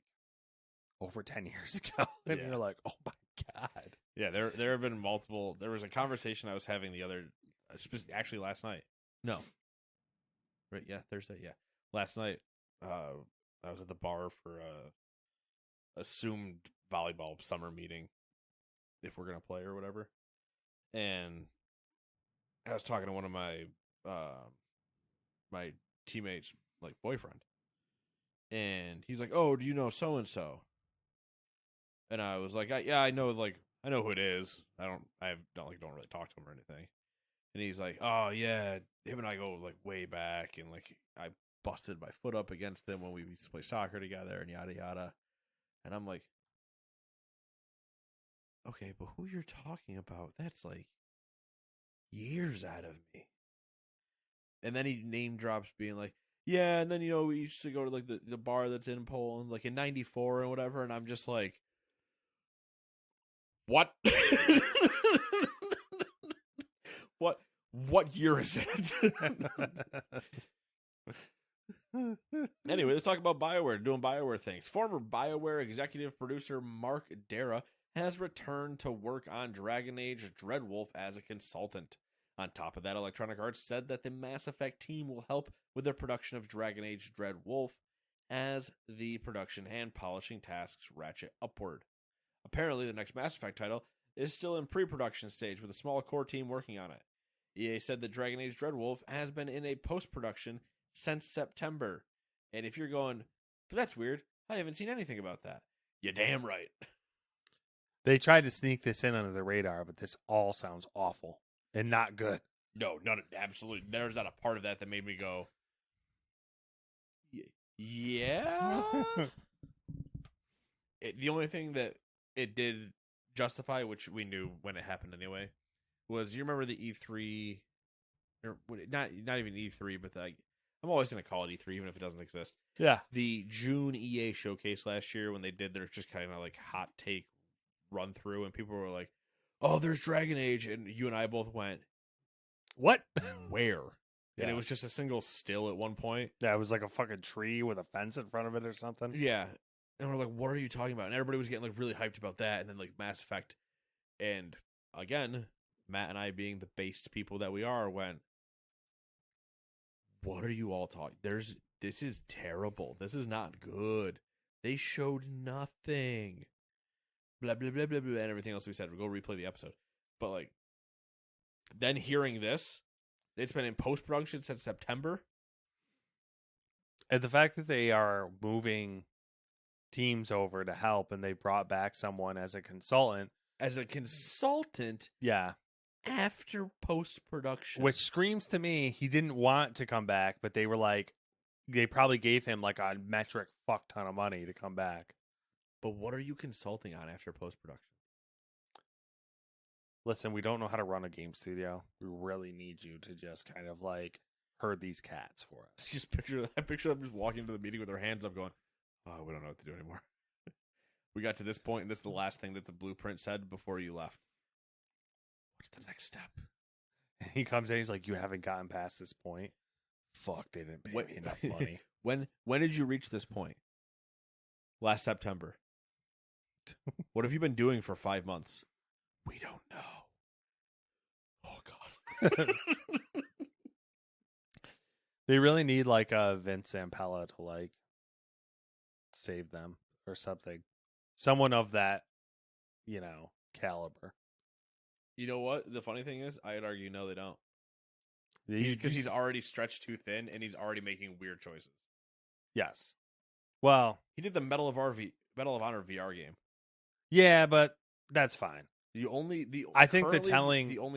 over 10 years ago. And Yeah. you're like, oh my God. Yeah, there have been multiple. There was a conversation I was having actually last night. No. Right, yeah, Thursday, yeah. Last night, I was at the bar for a assumed volleyball summer meeting, if we're gonna play or whatever. And I was talking to one of my my teammates' like boyfriend, and he's like, "Oh, do you know so and so?" And I was like, yeah, I know who it is. Don't really talk to him or anything. And he's like, oh yeah, him and I go like way back, and like I busted my foot up against him when we used to play soccer together, and yada yada. And I'm like, okay, but who you're talking about? That's like years out of me. And then he name drops being like, yeah, and then we used to go to like the bar that's in Poland, like in '94 and whatever, and I'm just like, what? What year is it? Anyway, let's talk about BioWare doing BioWare things. Former BioWare executive producer Mark Dara has returned to work on Dragon Age Dreadwolf as a consultant. On top of that, Electronic Arts said that the Mass Effect team will help with the production of Dragon Age Dreadwolf as the production and polishing tasks ratchet upward. Apparently, the next Mass Effect title is still in pre-production stage with a small core team working on it. EA said that Dragon Age Dreadwolf has been in a post-production since September. And if you're going, but that's weird, I haven't seen anything about that. You're damn right. They tried to sneak this in under the radar, but this all sounds awful and not good. No, absolutely. There's not a part of that made me go, yeah. The only thing that it did justify, which we knew when it happened anyway, was you remember the E3, or not even E3, but I'm always going to call it E3 even if it doesn't exist. Yeah. The June EA showcase last year when they did their just kind of like hot take run through, and people were like, "Oh, there's Dragon Age," and you and I both went, "What? Where?" Yeah. And it was just a single still at one point. Yeah, it was like a fucking tree with a fence in front of it or something. Yeah. And we're like, what are you talking about? And everybody was getting like really hyped about that. And then like Mass Effect. And again, Matt and I being the based people that we are went, what are you all talking? This is terrible. This is not good. They showed nothing. Blah, blah, blah, blah, blah, and everything else we said. We'll go replay the episode. But like, then hearing this, it's been in post-production since September. And the fact that they are moving teams over to help and they brought back someone as a consultant. Yeah. After post-production. Which screams to me he didn't want to come back, but they were like, they probably gave him like a metric fuck ton of money to come back. But what are you consulting on after post-production? Listen, we don't know how to run a game studio. We really need you to just kind of like herd these cats for us. Just picture them just walking into the meeting with their hands up going, oh, we don't know what to do anymore. We got to this point, and this is the last thing that the blueprint said before you left. What's the next step? And he comes in, he's like, you haven't gotten past this point. Fuck, they didn't pay me enough money. When did you reach this point? Last September. What have you been doing for 5 months? We don't know. Oh, God. They really need like a Vince Zampella to like save them or something. Someone of that, caliber. You know what? The funny thing is, I'd argue no, they don't. Because he's already stretched too thin, and he's already making weird choices. Yes. Well, he did the Medal of Honor VR game. Yeah, but that's fine. The only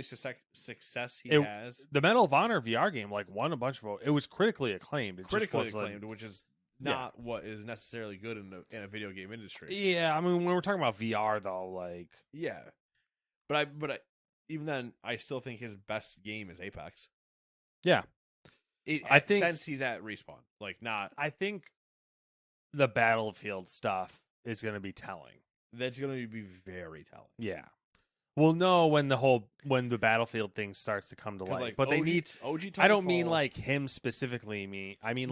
success he has, the Medal of Honor VR game, like won a bunch of. It was critically acclaimed. Which is not what is necessarily good in a video game industry. Yeah, I mean, when we're talking about VR, though, like but I even then, I still think his best game is Apex. Yeah, I think since he's at Respawn, I think the Battlefield stuff is going to be telling. That's going to be very telling. Yeah. We'll know when the Battlefield thing starts to come to light. But they need OG Titanfall, I don't mean like him specifically. I mean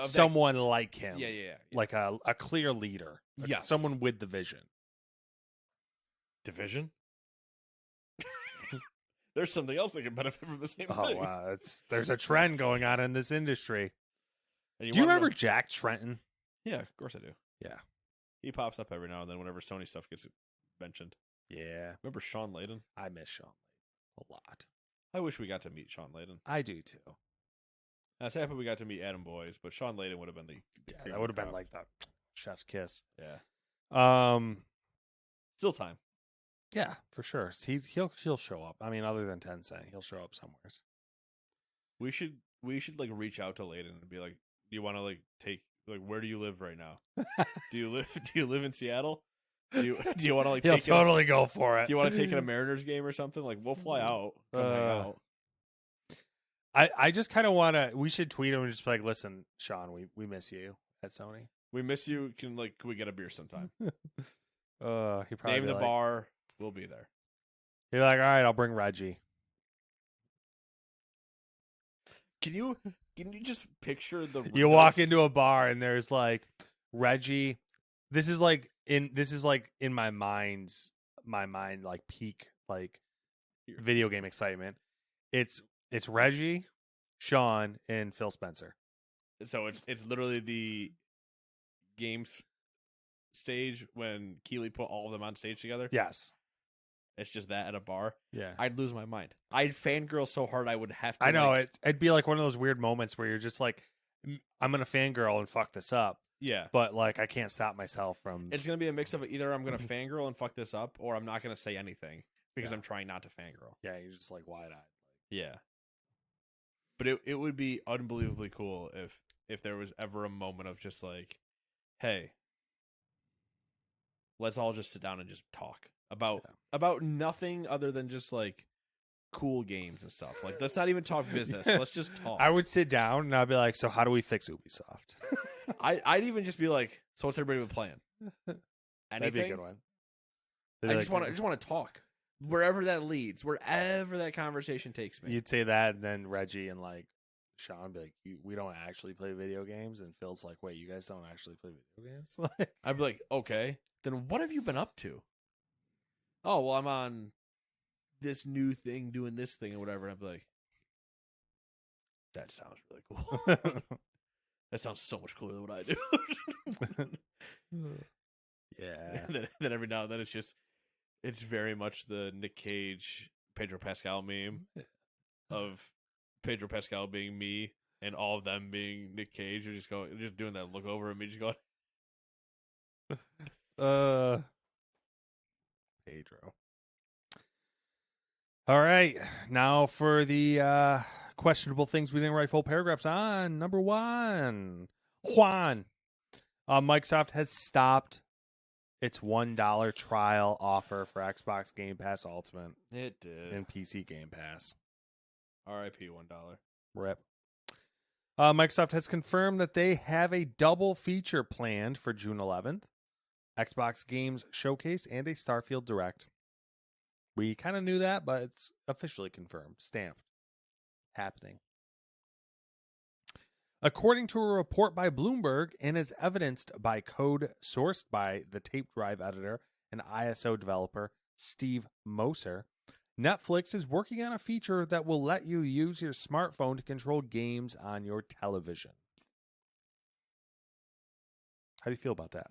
someone like him. Yeah. Like a clear leader. Yes. Someone with the vision. Division? There's something else that can benefit from the same thing. Oh, wow. There's a trend going on in this industry. Do you remember Jack Trenton? Yeah, of course I do. Yeah. He pops up every now and then whenever Sony stuff gets mentioned. Yeah. Remember Sean Layden? I miss Sean Layden a lot. I wish we got to meet Sean Layden. I do too. I was happy we got to meet Adam Boyes, but Sean Layden would have been that would have been like the chef's kiss. Yeah. Still time. Yeah, for sure. He'll show up. I mean, other than Tencent, he'll show up somewhere. We should like reach out to Layden and be like, do you want to like take like where do you live right now? do you live in Seattle? Do you want to like He'll take totally go for it. do you want to take in a Mariners game or something? Like we'll fly out. Come hang out. I just kind of want to. We should tweet him and just be like, listen, Sean, we miss you at Sony. We miss you. Can we get a beer sometime? He probably Name the bar. We'll be there. He'll be like, all right, I'll bring Reggie. Can you just picture the You walk into a bar and there's like Reggie. This is like in my mind like peak like video game excitement. It's Reggie, Sean, and Phil Spencer. So it's literally the games stage when Keeley put all of them on stage together. Yes. It's just that at a bar. Yeah. I'd lose my mind. I'd fangirl so hard I would have to. I know it'd be like one of those weird moments where you're just like, I'm gonna fangirl and fuck this up, Yeah. but like I can't stop myself from. It's gonna be a mix of either I'm gonna fangirl and fuck this up, or I'm not gonna say anything because Yeah. I'm trying not to fangirl. Yeah, you're just like wide eyed. Yeah. But it would be unbelievably cool if there was ever a moment of just like, hey, let's all just sit down and just talk about nothing other than just like cool games and stuff. Like let's not even talk business. Let's just talk. I would sit down and I'd be like, so how do we fix Ubisoft? I'd even just be like, so what's everybody been playing? That'd be a good one. I just want to talk wherever that leads, wherever that conversation takes me. You'd say that, and then Reggie and like Sean would be like, we don't actually play video games, and Phil's like, wait, you guys don't actually play video games? I'd be like, okay, then what have you been up to? Oh, well, I'm on this new thing, doing this thing or whatever. And I'd be like, that sounds really cool. That sounds so much cooler than what I do. Yeah. Then every now and then it's very much the Nick Cage, Pedro Pascal meme of Pedro Pascal being me and all of them being Nick Cage. You're just doing that look over at me, just going, Pedro. All right. Now for the questionable things we didn't write full paragraphs on. Number 1. Juan. Microsoft has stopped its $1 trial offer for Xbox Game Pass Ultimate it did. and PC Game Pass. R.I.P. $1. Rip. Microsoft has confirmed that they have a double feature planned for June 11th. Xbox Games Showcase and a Starfield Direct. We kind of knew that, but it's officially confirmed. Stamped. Happening. According to a report by Bloomberg and as evidenced by code sourced by the tape drive editor and ISO developer Steve Moser, Netflix is working on a feature that will let you use your smartphone to control games on your television. How do you feel about that?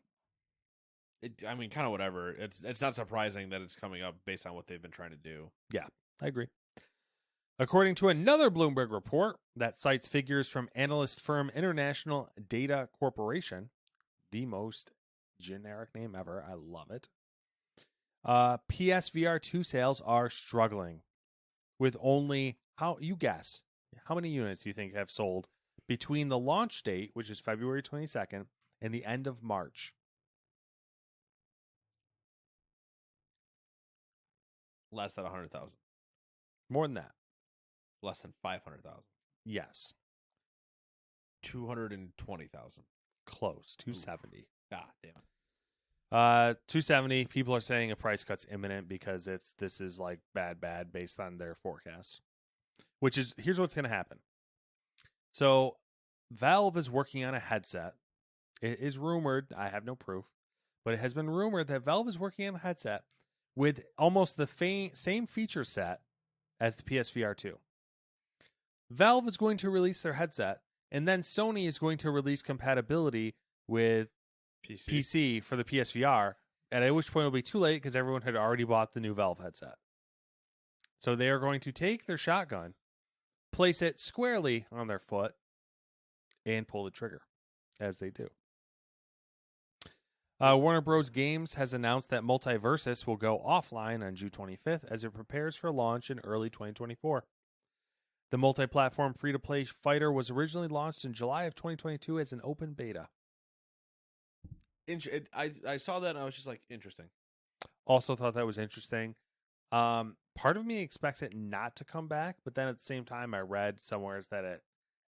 I mean, kind of whatever. It's not surprising that it's coming up based on what they've been trying to do. Yeah, I agree. According to another Bloomberg report that cites figures from analyst firm International Data Corporation, the most generic name ever, I love it. PSVR 2 sales are struggling with only, how many units do you think have sold between the launch date, which is February 22nd, and the end of March? Less than 100,000. More than that. Less than 500,000. Yes. 220,000. Close. 270. Ah, damn. 270. People are saying a price cut's imminent because this is like bad based on their forecasts. Which is, here's what's going to happen. So, Valve is working on a headset. It is rumored, I have no proof, but it has been rumored that Valve is working on a headset with almost the same feature set as the PSVR 2. Valve is going to release their headset, and then Sony is going to release compatibility with PC for the PSVR, and at which point it'll be too late because everyone had already bought the new Valve headset. So they are going to take their shotgun, place it squarely on their foot, and pull the trigger, as they do. Warner Bros. Games has announced that Multiversus will go offline on June 25th as it prepares for launch in early 2024. The multi-platform free-to-play fighter was originally launched in July of 2022 as an open beta. I saw that and I was just like, interesting. Also thought that was interesting. Part of me expects it not to come back, but then at the same time, I read somewhere that it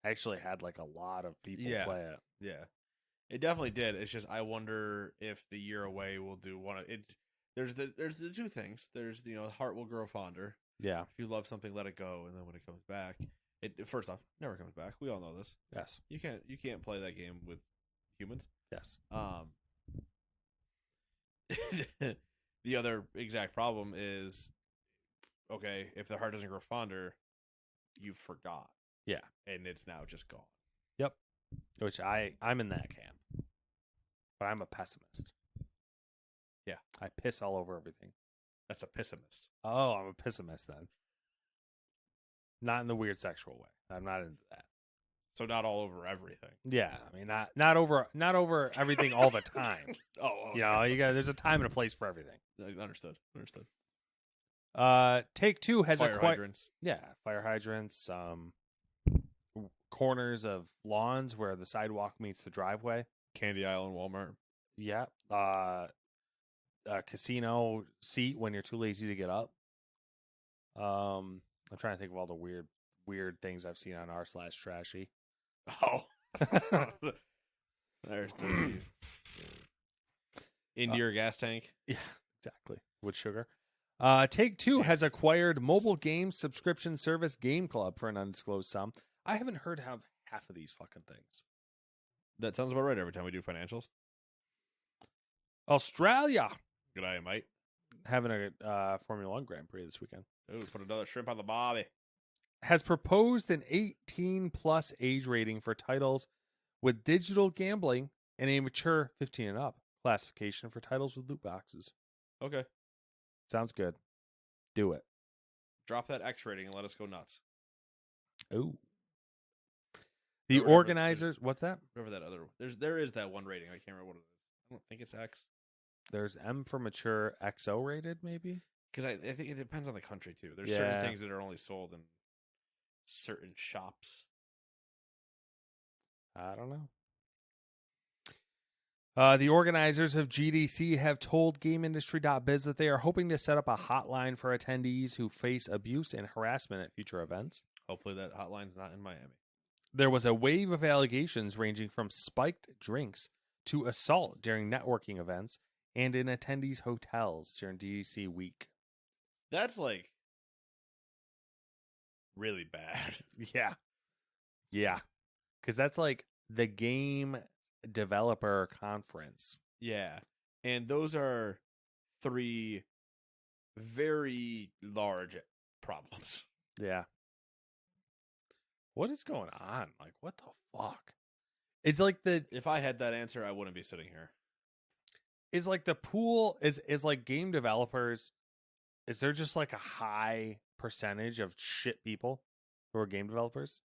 actually had like a lot of people play it. Yeah, it definitely did. It's just I wonder if the year away will do one of it. There's the two things. There's heart will grow fonder. Yeah. If you love something, let it go, and then when it comes back, it first off never comes back. We all know this. Yes. You can't play that game with humans. Yes. The other exact problem is, okay, if the heart doesn't grow fonder, you forgot. Yeah. And it's now just gone. Yep. Which I'm in that camp. But I'm a pessimist. Yeah. I piss all over everything. That's a pessimist. Oh, I'm a pessimist then. Not in the weird sexual way. I'm not into that. So not all over everything. Yeah, I mean not over everything all the time. Okay. There's a time and a place for everything. Understood. Take-Two has Fire hydrants. Yeah, fire hydrants, corners of lawns where the sidewalk meets the driveway. Candy aisle in Walmart. Yeah. A casino seat when you're too lazy to get up. I'm trying to think of all the weird things I've seen on r/trashy. Oh. There's the India gas tank. Yeah, exactly. With sugar. Take-Two has acquired mobile game subscription service Game Club for an undisclosed sum. I haven't heard of half of these fucking things. That sounds about right every time we do financials. Australia Good eye, mate. having a Formula One Grand Prix this weekend. Ooh, put another shrimp on the bobby. Has proposed an 18-plus age rating for titles with digital gambling and a mature 15 and up classification for titles with loot boxes. Okay. Sounds good. Do it. Drop that X rating and let us go nuts. Ooh. The Or whatever, organizers... What's that? Whatever that other... There is that one rating. I can't remember what it is. I don't think it's X. There's M for mature, XO rated, maybe? Because I think it depends on the country, too. There's Yeah. certain things that are only sold in certain shops. I don't know. The organizers of GDC have told GameIndustry.biz that they are hoping to set up a hotline for attendees who face abuse and harassment at future events. Hopefully that hotline's not in Miami. There was a wave of allegations ranging from spiked drinks to assault during networking events and in attendees' hotels during GDC week. That's like really bad. Yeah. Yeah. Because that's like the game developer conference. Yeah. And those are three very large problems. Yeah. What is going on? Like, what the fuck? Is like If I had that answer, I wouldn't be sitting here. is like the pool is like game developers. Is there just like a high percentage of shit people who are game developers?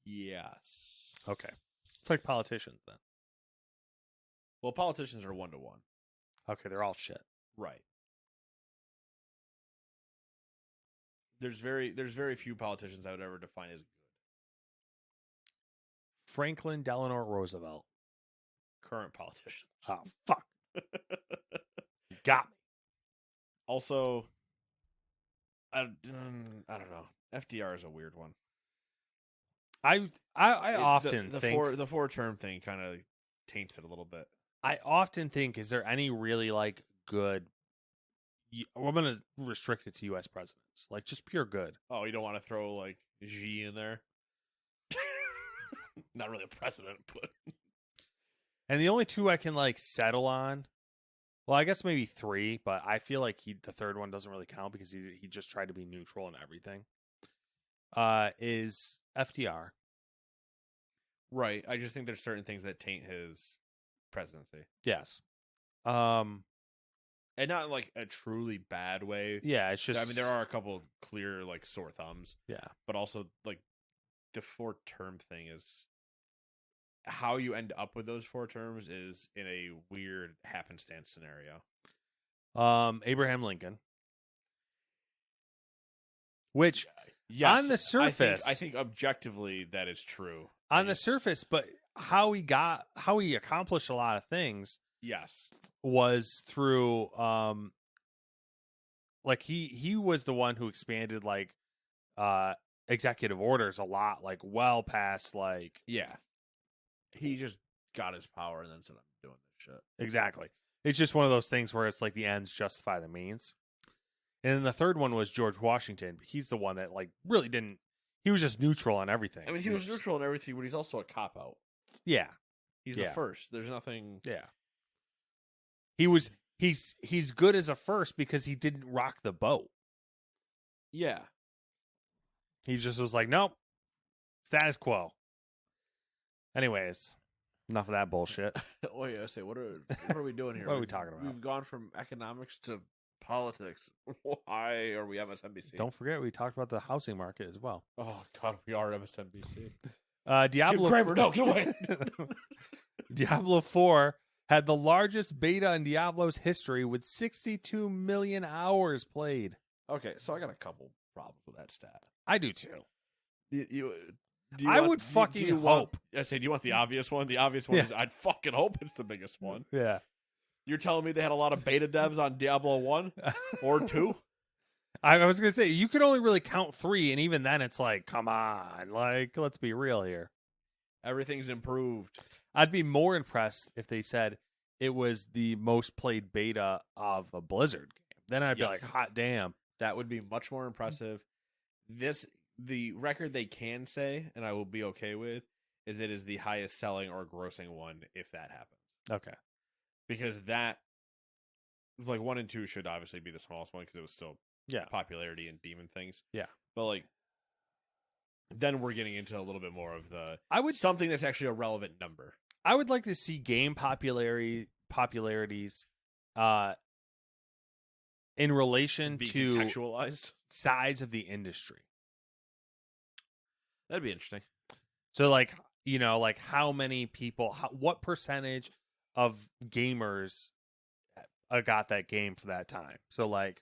Yes. Okay. It's like politicians then. Well, politicians are 1-to-1. Okay, they're all shit. Right. There's very few politicians I would ever define as good. Franklin Delano Roosevelt. Current politicians. Oh, fuck. Got me. Also, I don't know. FDR is a weird one. I often think the 4-term thing kind of taints it a little bit. I often think, is there any really like good? I'm going to restrict it to U.S. presidents, like just pure good. Oh, you don't want to throw like Xi in there? Not really a president, but And the only two I can like settle on, well, I guess maybe three, but I feel like the third one doesn't really count because he just tried to be neutral in everything. Is FDR. right. I just think there's certain things that taint his presidency, Yes. and not in like a truly bad way. Yeah, it's just. I mean, there are a couple of clear like sore thumbs. Yeah. But also like the 4-term thing is how you end up with those 4 terms is in a weird happenstance scenario. Abraham Lincoln, which Yes, on the surface, I think objectively that is true. on the surface, but how he accomplished a lot of things Yes. was through like he was the one who expanded like executive orders a lot, like well past like Yeah. He just got his power and then said, I'm doing this shit. exactly. It's just one of those things where it's like the ends justify the means. And then the third one was George Washington. He's the one that like really didn't. He was just neutral on everything. I mean, he was neutral in everything, but he's also a cop out. Yeah, He's Yeah. the first. There's nothing. yeah. He's good as a first because he didn't rock the boat. Yeah. He just was like, nope, status quo. Anyways, enough of that bullshit. Oh yeah. I say, what are we doing here? What are we talking about? We've gone from economics to politics. Why are we MSNBC? Don't forget we talked about the housing market as well. Oh God, we are MSNBC. Diablo Jim Cramer, no, get away. Diablo 4 had the largest beta in Diablo's history with 62 million hours played. Okay, so I got a couple problems with that stat. I do too. I would fucking hope. I say, do you want the obvious one? The obvious one Yeah. is I'd fucking hope it's the biggest one. Yeah. You're telling me they had a lot of beta devs on Diablo 1 or 2? I was going to say, you could only really count 3, and even then it's like, come on. Like, let's be real here. Everything's improved. I'd be more impressed if they said it was the most played beta of a Blizzard game. Then I'd be Yes. like, hot damn. That would be much more impressive. The record they can say, and I will be okay with, is it is the highest selling or grossing one if that happens. Okay. Because that, like 1 and 2 should obviously be the smallest one because it was still Yeah. popularity and demon things. Yeah. But like, then we're getting into a little bit more of the something that's actually a relevant number. I would like to see game popularities in relation Be to contextualized. size of the industry. That'd be interesting. So like, you know, like how many people, what percentage of gamers got that game for that time? So like,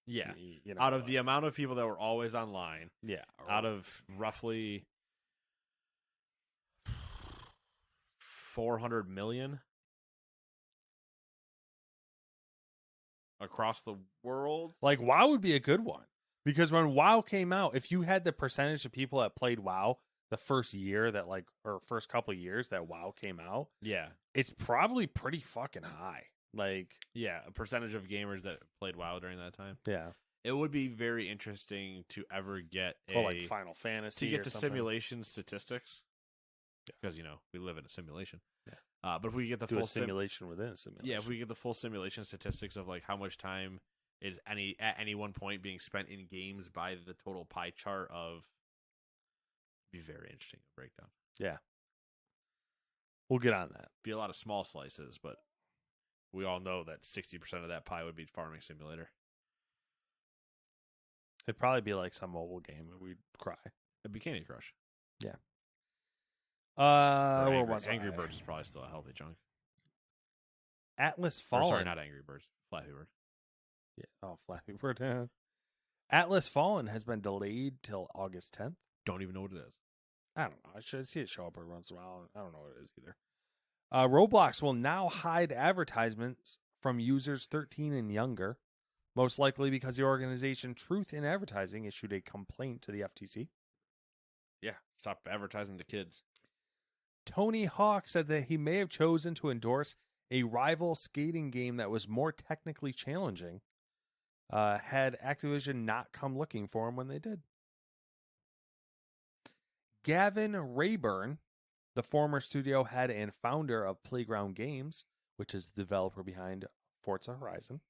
Yeah. you know, Out of the amount of people that were always online, yeah, out of roughly 400 million across the world. like WoW would be a good one because when WoW came out, if you had the percentage of people that played WoW the first year that like, or first couple of years that WoW came out, Yeah. it's probably pretty fucking high. Like, Yeah. A percentage of gamers that played WoW during that time. yeah, It would be very interesting to ever get or like Final Fantasy, to get or the something. simulation statistics. Because, you know, we live in a simulation. Yeah. But if we get the Do full a simulation within a simulation. Yeah, if we get the full simulation statistics of like how much time is at any one point being spent in games by the total pie chart of, be very interesting breakdown. We'll get on that. Be a lot of small slices, but we all know that 60% of that pie would be Farming Simulator. It'd probably be like some mobile game and we'd cry. It'd be Candy Crush. Or Where Angry, was Angry I? Birds is probably still a healthy chunk. Atlas Or, Fallen. sorry, not Angry Birds. Flappy Bird. Yeah. Oh, Flappy Bird. Yeah. Atlas Fallen has been delayed till August 10th. Don't even know what it is. I don't know. I should see it show up every once in a while. I don't know what it is either. Roblox will now hide advertisements from users 13 and younger, most likely because the organization Truth in Advertising issued a complaint to the FTC. Yeah, stop advertising to kids. Tony Hawk said that he may have chosen to endorse a rival skating game that was more technically challenging had Activision not come looking for him when they did. Gavin Rayburn, the former studio head and founder of Playground Games, which is the developer behind Forza Horizon,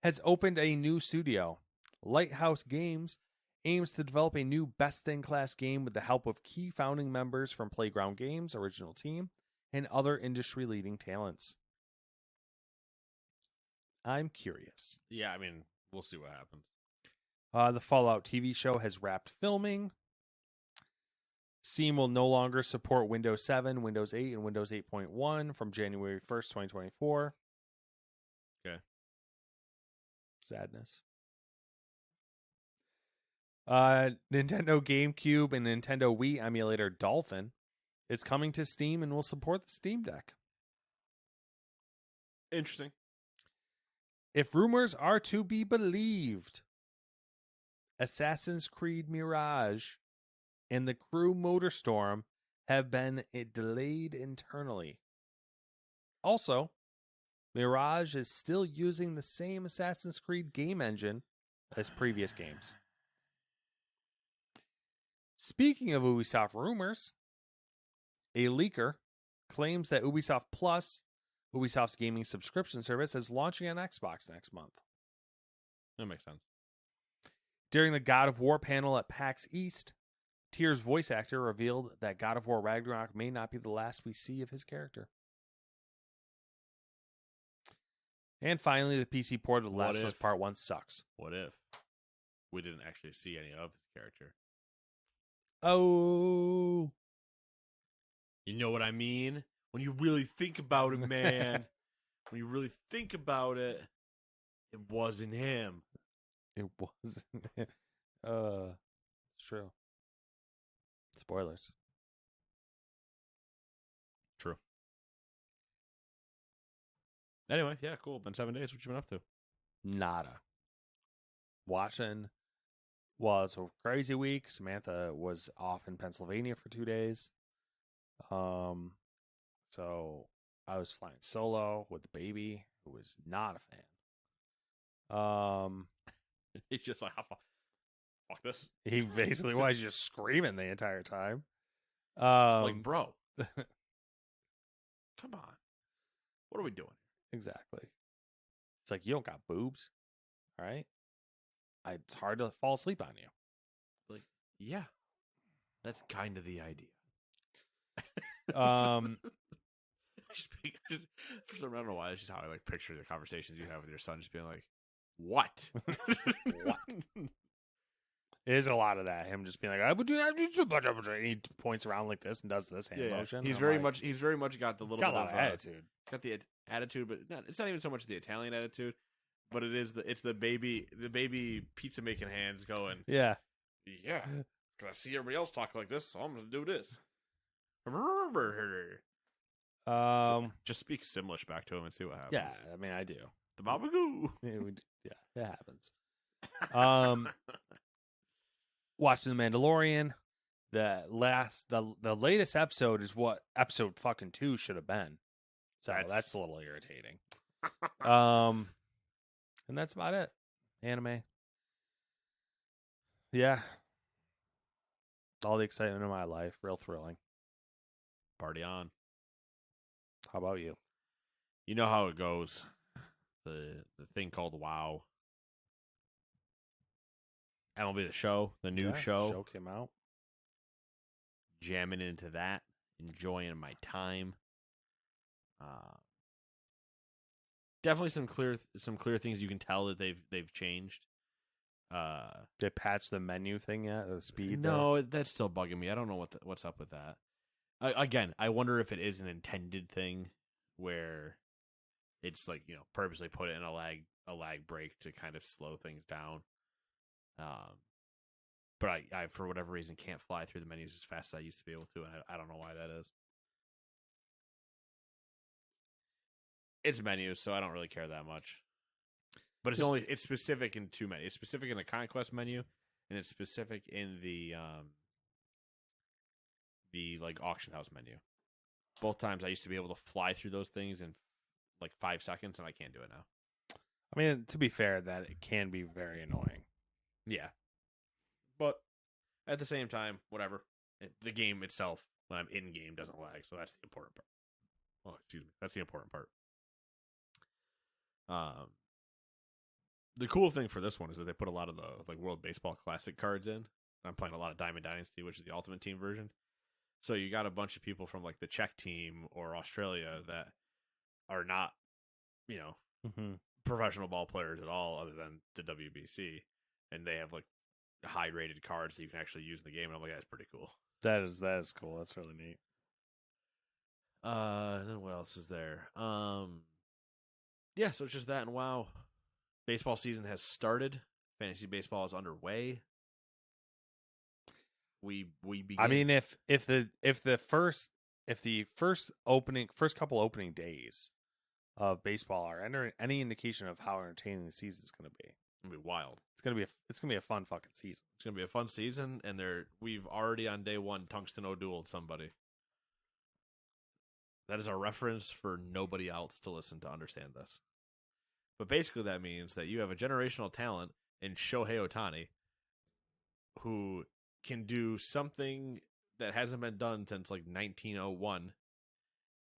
has opened a new studio. Lighthouse Games aims to develop a new best-in-class game with the help of key founding members from Playground Games' original team and other industry-leading talents. I'm curious. Yeah, I mean, we'll see what happens. The Fallout TV show has wrapped filming. Steam will no longer support Windows 7, Windows 8, and Windows 8.1 from January 1st, 2024. Okay. Sadness. Nintendo GameCube and Nintendo Wii emulator Dolphin is coming to Steam and will support the Steam Deck. Interesting. If rumors are to be believed, Assassin's Creed Mirage and the Crew Motorstorm have been delayed internally. Also, Mirage is still using the same Assassin's Creed game engine as previous games. Speaking of Ubisoft rumors, a leaker claims that Ubisoft Plus, Ubisoft's gaming subscription service, is launching on Xbox next month. That makes sense. During the God of War panel at PAX East, Tyr's voice actor revealed that God of War Ragnarok may not be the last we see of his character. And finally, the PC port of The Last of Us Part 1 sucks. What if we didn't actually see any of his character? Oh. You know what I mean? When you really think about it, man. When you really think about it, it wasn't him. It wasn't. It's true. Spoilers. True. Anyway, yeah, cool. Been 7 days. What you been up to? Nada. Watching was a crazy week. Samantha was off in Pennsylvania for 2 days. So I was flying solo with the baby, who was not a fan. He's just like, fuck this. He basically was just screaming the entire time. Like, bro, come on. What are we doing? Exactly. It's like, you don't got boobs. All right. It's hard to fall asleep on you. Like, yeah, that's kind of the idea. For some, I don't know why. It's just how I like picture the conversations you have with your son, just being like, "What? What?" It is a lot of that. Him just being like, "I would do that," and he points around like this and does this hand motion. He's very much got the little got bit a lot of attitude. Got the attitude, but it's not even so much the Italian attitude, but it's the baby pizza making hands going. Yeah. Because I see everybody else talk like this, so I'm gonna do this. Just speak Simlish back to him and see what happens. Yeah, I mean, I do. The babagoo. Yeah, it happens. Watching The Mandalorian. The latest episode is what episode fucking 2 should have been. So that's a little irritating. And that's about it. Anime. Yeah. All the excitement in my life. Real thrilling. Party on. How about you? You know how it goes. The thing called WoW. MLB The Show, the new show. The show came out. Jamming into that, enjoying my time. Definitely some clear things you can tell that they've changed. They patched the menu thing yet? The speed? No, that's still bugging me. I don't know what's up with that. Again, I wonder if it is an intended thing where it's like, purposely put it in a lag break to kind of slow things down. But I for whatever reason can't fly through the menus as fast as I used to be able to, and I don't know why that is. It's menus, so I don't really care that much. But it's specific in 2 menus. It's specific in the Conquest menu, and it's specific in the like auction house menu. Both times I used to be able to fly through those things in like 5 seconds, and I can't do it now. I mean, to be fair, that it can be very annoying. Yeah. But at the same time, whatever. The game itself, when I'm in game, doesn't lag, so that's the important part. Oh, excuse me. That's the important part. The cool thing for this one is that they put a lot of the like World Baseball Classic cards in. I'm playing a lot of Diamond Dynasty, which is the Ultimate Team version. So you got a bunch of people from like the Czech team or Australia that are not, professional ball players at all, other than the WBC, and they have like high rated cards that you can actually use in the game. And I'm like, that's pretty cool. That is cool. That's really neat. Then what else is there? Yeah, so it's just that and WoW. Baseball season has started. Fantasy baseball is underway. We begin. I mean, if the first couple opening days of baseball are any indication of how entertaining the season is going to be, it's gonna be wild. it's gonna be a fun fucking season. It's gonna be a fun season, and we've already on day one Tungsten O'Dueled somebody. That is a reference for nobody else to listen to understand this. But basically, that means that you have a generational talent in Shohei Ohtani, who can do something that hasn't been done since like 1901.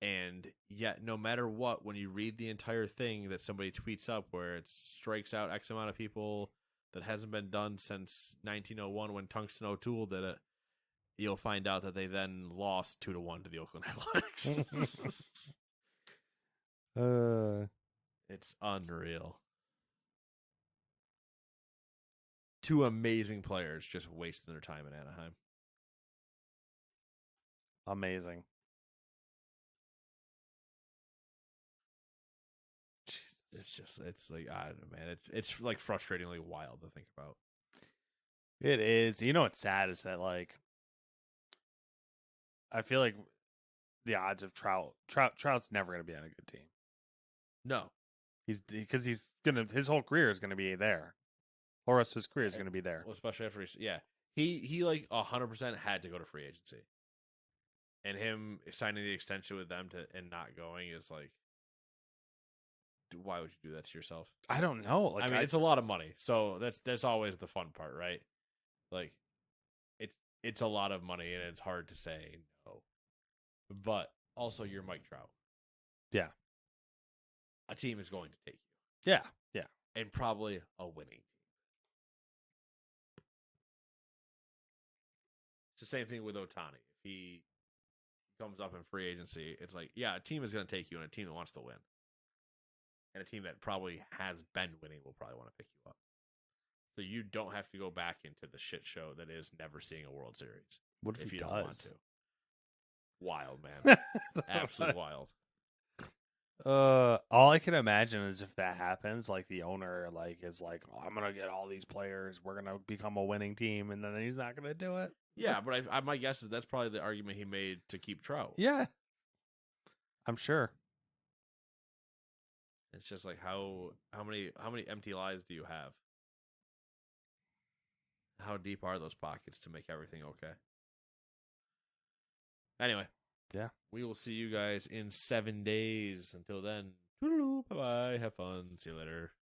And yet, no matter what, when you read the entire thing that somebody tweets up where it strikes out X amount of people that hasn't been done since 1901 when Tungsten O'Toole did it, you'll find out that they then lost 2-1 to the Oakland Athletics. It's unreal. Two amazing players just wasting their time in Anaheim. Amazing. It's like, I don't know, man. It's like frustratingly wild to think about. It is. You know what's sad is that, like, I feel like the odds of Trout's never going to be on a good team. No, because his whole career is going to be there. Or rest of his career is going to be there. Well, especially after he like 100% had to go to free agency, and him signing the extension with them and not going is like, why would you do that to yourself? I don't know. Like, I mean, it's a lot of money, so that's always the fun part, right? Like, it's a lot of money, and it's hard to say no. But also, you're Mike Trout. Yeah, a team is going to take you. Yeah, yeah, and probably a winning team. It's the same thing with Ohtani. If he comes up in free agency, it's like, yeah, a team is going to take you, and a team that wants to win. And a team that probably has been winning will probably want to pick you up. So you don't have to go back into the shit show that is never seeing a World Series. What if you he don't does? want to? Wild, man. Absolutely wild. All I can imagine is if that happens, like the owner is like, oh, I'm gonna get all these players, we're gonna become a winning team, and then he's not gonna do it. Yeah, but my guess is that's probably the argument he made to keep Trout. Yeah, I'm sure. It's just like how many empty lives do you have? How deep are those pockets to make everything okay? Anyway, yeah, we will see you guys in 7 days. Until then, toodaloo, bye-bye, have fun, see you later.